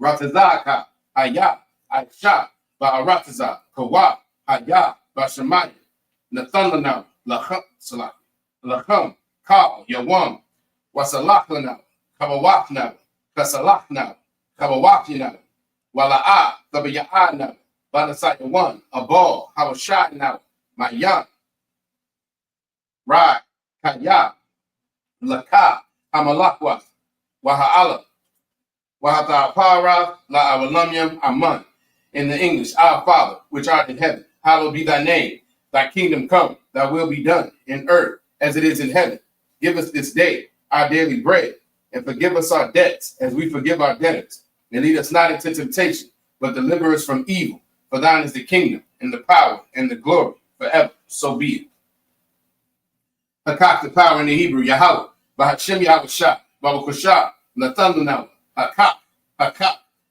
S3: Ratazaka, Hayah, Aisha, Ba'aratazah, Kawa, Hayah, Bashemayim, Nathanlanam, Lacham, Kal, Yawam, Wasalachnam, Kabawachnam, Kasalachnam, Kabawachnam, Wala'ah, Tabaya'anam, Banasaya 1, Abal, Hawashai, Mayan, Rai, Kaya, Laka, Hamalakwa, Waha'ala, Wahatapara, La Awalamyam, Aman. In the English, our Father, which art in heaven, hallowed be thy name. Thy kingdom come, thy will be done in earth as it is in heaven. Give us this day our daily bread, and forgive us our debts as we forgive our debtors. And lead us not into temptation, but deliver us from evil. For thine is the kingdom, and the power, and the glory, forever. So be it. Hakak, the power in the Hebrew, Yahweh, Bahashem Yahweh Shah, Babakushah, Nathandanah, Hakak,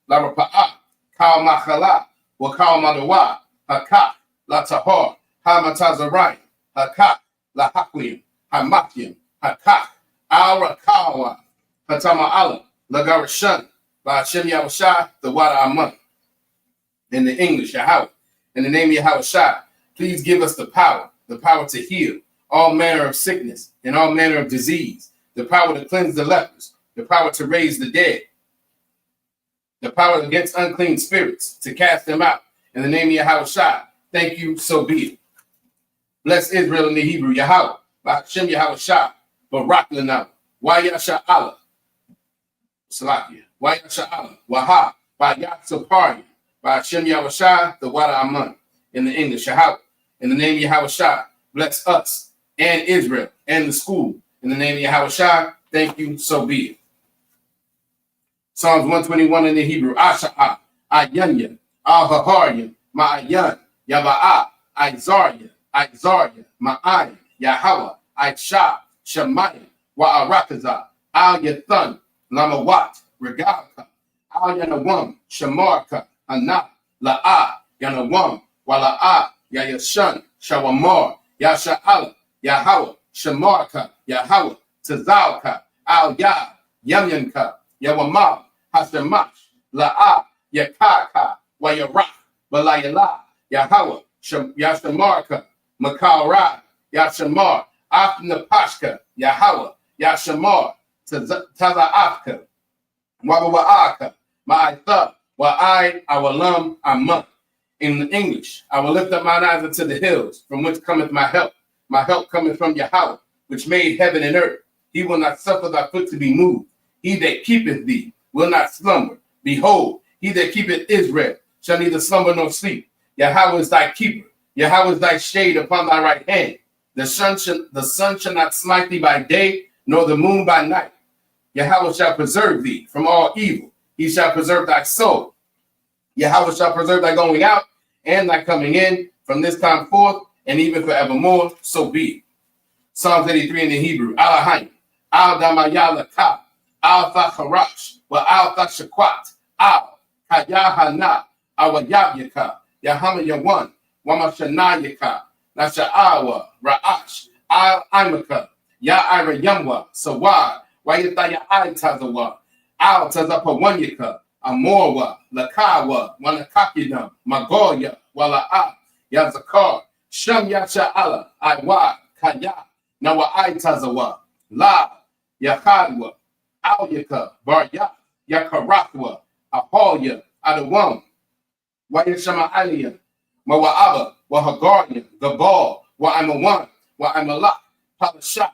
S3: Larapa'ah, Kal Machala, Wakal Madawa, Hakak, La Tahor, Hamatazarayim, Hakak, La Hakwim, Hamakim, Hakak, Aura Kawa, Hatama Allah, Lagarashan, Bahashem Yahweh Shah, the Wada Aman. In the English, Yahweh, in the name of Yahweh Shai, please give us the power to heal all manner of sickness and all manner of disease, the power to cleanse the lepers, the power to raise the dead, the power against unclean spirits, to cast them out. In the name of Yahweh, thank you, so be it. Bless Israel in the Hebrew, Yahweh, Ba'ashem Yahweh, Barak Lanam, Wayasha Allah, Salakia, Wayasha Allah, Waha, Ba'yat Ba'ashem Yahweh, the Wada Aman, in the English, Yahweh, in the name of Yahweh, bless us and Israel and the school. In the name of Yahweh, thank you, so be it. Psalms 121 in the Hebrew, Asha'ah, Ayanya, Al-Haharya, Ma'ayan, Yaba'a, Izarya, Ma'ayin, Yahweh, Aisha, Shemaya, Wa'arakaza, Al-Yathan, Lamawat, Regalka, Al-Yanawam, Shamarka, Ana, La'a, Yanawam, Wala'a, Yayashan, Shawamar, Yasha'ala, Yahweh, Shamarka, Yahweh, Tazalka, Al-Yah, Yamyanka, Yawamah, Hashemash, La'a, Yakaka, Wayarach, Balayala, Yahweh, Yashamarka, Makalra, Yashamar, Afnapashka, Yahweh, Yashamar, Taza'afka, Wawa'aka, Ma'itha, Wa'ai, Awalam, Amah. In English, I will lift up mine eyes unto the hills, from whence cometh my help. My help cometh from Yahweh, which made heaven and earth. He will not suffer thy foot to be moved. He that keepeth thee will not slumber. Behold, he that keepeth Israel shall neither slumber nor sleep. Yahweh is thy keeper. Yahweh is thy shade upon thy right hand. The sun shall not smite thee by day, nor the moon by night. Yahweh shall preserve thee from all evil. He shall preserve thy soul. Yahweh shall preserve thy going out and thy coming in from this time forth and even forevermore. So be it. Psalms 83 in the Hebrew. Alahayim, Al-Damayalaka, Al-Thacharash, wa Al-Thashakwat, Al-Kayahana, Awayabyaka, Yahama Yawan, Wamashanayaka, Nasha'awa, Ra'ash, Al-Imaka, Ya'ira Yamwa, Sawad, Wayataya Tazawa, Al-Tazapawanyaka, Amorwa, Lakawa, Wanakakidam, Magoya, Wala'a, Yazakar, Sham Yasha'ala, Iwa, Kaya, Nawa Tazawa, La, Yahadwa, Alyaka, Barya, Yakarakwa, Ahalya, Adawam, Wayashama Aliyah, Mawa'aba, Wahagarya, Gabal, Wa'amawan, Wa'amala, Palasha,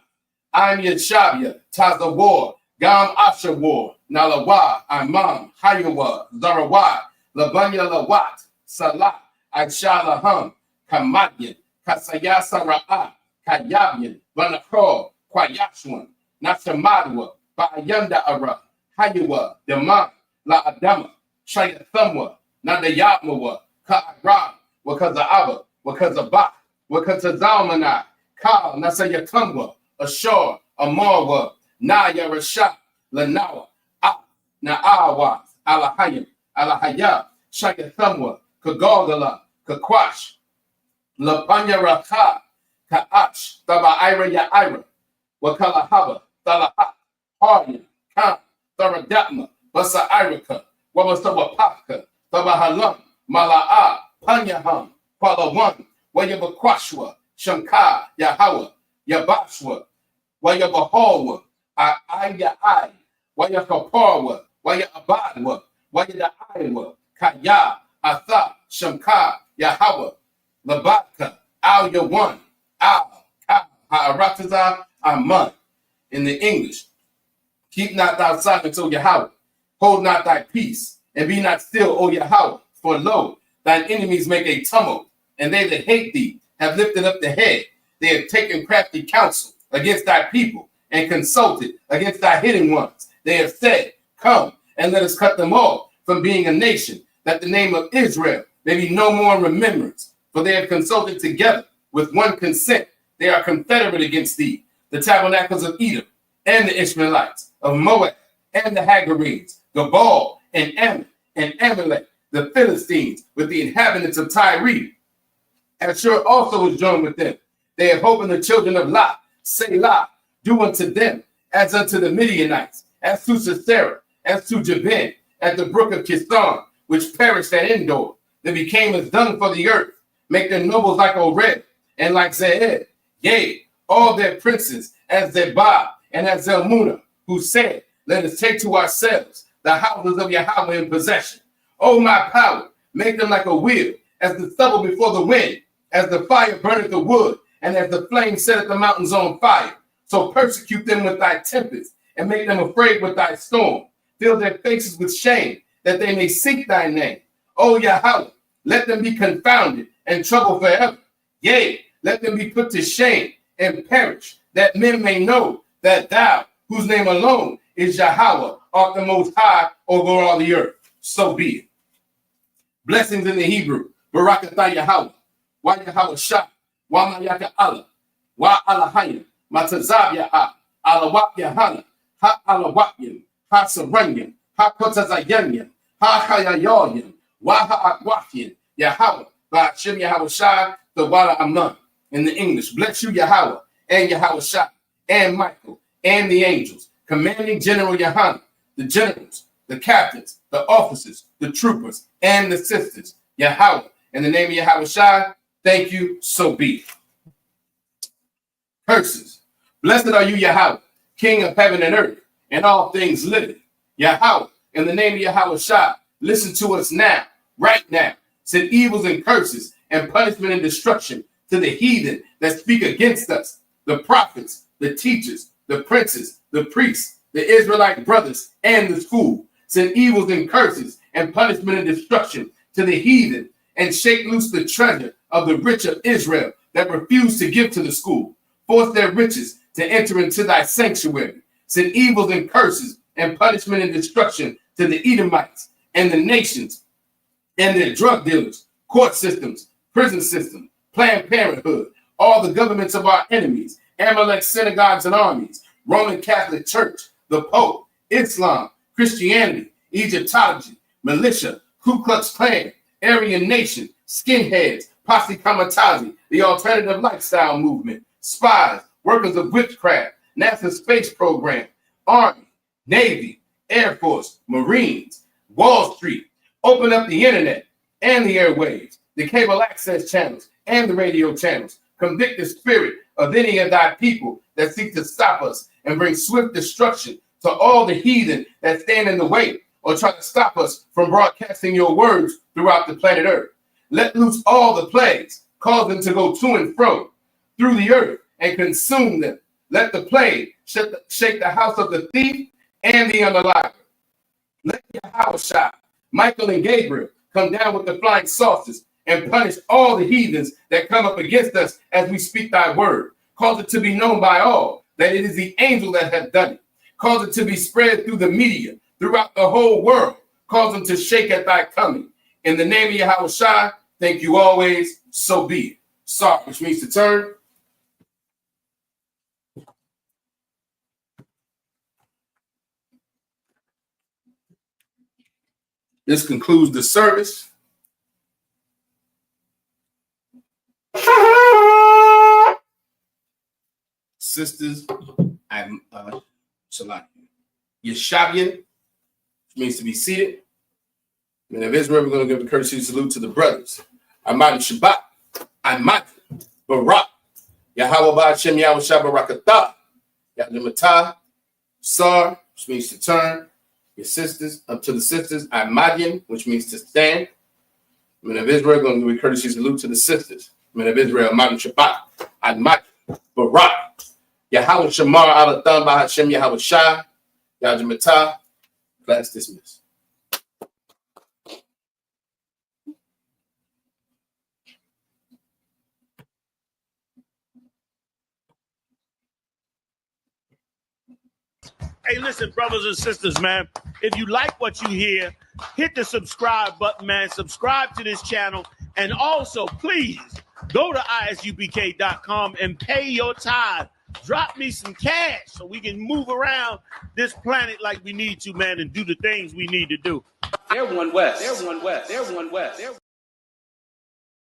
S3: I'm Yashabia, Tazawar, Gam Ashawar, Nalawa, Imam, Hayawa, Zarawa, Labanya Lawat, Salah, Aishalaham, Kamadyan, Kasayasa Ra'a, Kayabyan, Vanakor, Kwayashwan, Nashamadwa, Ba'ayanda Ara, Hayawa, Dama, La Adama, Shayathamwa, Nadayatmawa, Ka'ara, Wakaza'aba, Wakazabah, Wakazazalmana, Ka, Nasayakamwa, Ashor, Amarwa, Naya Rasha, Lanawa, Na'awa, Alahayim, Alahaya, Shayathamwa, Kagogala, Kakwash, Lapanya Raka, Ka'ach, Taba'ira Ya'ira, Wakalahaba, Talaha, Harya, Kam, Tharadatma, Basa Irika, Wabasawapaka, Tabahalam, Mala'a, Panyaham, Palawan, Wayabakwashwa, Shamka, Yahawa, Yabashwa, Wayabahawa, Ayai, Wayakaparwa, Wayabadwa, Wayadaiwa, Kaya, Atha, Shamka, Yahawa, Labaka, Al Yawan, Al, Ha'arataza, Aman. In the English, keep not thy silence, O Yahweh, hold not thy peace, and be not still, O Yahweh, for lo, thine enemies make a tumult, and they that hate thee have lifted up the head. They have taken crafty counsel against thy people, and consulted against thy hidden ones. They have said, come, and let us cut them off from being a nation, that the name of Israel may be no more in remembrance. For they have consulted together with one consent. They are confederate against thee, the tabernacles of Edom, and the Ishmaelites, of Moab, and the Hagarenes, Gabal, and Ammon, and Amalek, the Philistines, with the inhabitants of Tyre. Ashur also was joined with them. They have hope in the children of Lot, Selah, do unto them, as unto the Midianites, as to Sisera, as to Jabin, at the brook of Kithon, which perished at Endor. They became as dung for the earth, make their nobles like Oreb, and like Zeed. Yea, all their princes as Zebah and as Zalmunna, who said, let us take to ourselves the houses of Yahweh in possession. O my power, make them like a wheel, as the stubble before the wind, as the fire burneth the wood, and as the flame setteth the mountains on fire. So persecute them with thy tempest, and make them afraid with thy storm. Fill their faces with shame, that they may seek thy name. O Yahweh, let them be confounded and troubled forever. Yea, let them be put to shame and perish, that men may know that thou, whose name alone is Yahweh, art the most high over all the earth. So be it. Blessings in the Hebrew. Barakatah Yahweh. Wa Yahweh Shah. Wa Mayaka Allah. Wa Alahayim. Matazab Yahah. Alawak Yahana. Ha Alawakyim. Ha Saranyim. Ha Kotazayanyim. Ha Hayayoyim. Wa Ha'akwafyim. Yahweh. Ba'ashim Yahweh Shah. The Wala Aman. In the English. Bless you, Yahweh. And Yahweh Shah. And Michael. And the angels. Commanding General Yahana. The generals. The captains. The officers. The troopers. And the sisters. Yahweh. In the name of Yahweh Shai, thank you, so be it. Curses. Blessed are you, Yahweh, King of heaven and earth, and all things living. Yahweh, in the name of Yahweh Shai, listen to us now, right now. Send evils and curses and punishment and destruction to the heathen that speak against us, the prophets, the teachers, the princes, the priests, the Israelite brothers, and the school. Send evils and curses and punishment and destruction to the heathen, and shake loose the treasure of the rich of Israel that refuse to give to the school. Force their riches to enter into thy sanctuary. Send evils and curses and punishment and destruction to the Edomites and the nations and their drug dealers, court systems, prison system, Planned Parenthood, all the governments of our enemies, Amalek synagogues and armies, Roman Catholic Church, the Pope, Islam, Christianity, Egyptology, militia, Ku Klux Klan, Aryan Nation, skinheads, posse comitazi, the alternative lifestyle movement, spies, workers of witchcraft, NASA space program, Army, Navy, Air Force, Marines, Wall Street. Open up the internet and the airwaves, the cable access channels and the radio channels. Convict the spirit of any of thy people that seek to stop us and bring swift destruction to all the heathen that stand in the way or try to stop us from broadcasting your words throughout the planet Earth. Let loose all the plagues, cause them to go to and fro through the earth and consume them. Let the plague shake the house of the thief and the unalive. Let Yahweh Shai, Michael and Gabriel come down with the flying saucers and punish all the heathens that come up against us as we speak thy word. Cause it to be known by all that it is the angel that hath done it. Cause it to be spread through the media, throughout the whole world. Cause them to shake at thy coming. In the name of Yahweh Shai, thank you always, so be it. Sar, which means to turn. This concludes the service. Sisters, I'm Salah. Yeshavian, which means to be seated. Men of Israel, we're going to give a courtesy salute to the brothers. Ahmad Shabbat, Ahmad Barak, Yahweh Ba'ashem Yahweh Shabbarakatah, Yahweh Sar, which means to turn. Your sisters, up to the sisters, Ahmadian, which means to stand. Men of Israel, going to give a courtesy salute to the sisters. Men of Israel, Ahmad Shabbat, Ahmad Barak, Yahweh Shamar Alatham Ba'ashem Yahweh Shah, Yahweh Class dismissed.
S4: Hey, listen, brothers and sisters, man, if you like what you hear, hit the subscribe button, man. Subscribe to this channel. And also, please, go to ISUPK.com and pay your tithe. Drop me some cash so we can move around this planet like we need to, man, and do the things we need to do.
S5: They're one West. They're one West. They're one West.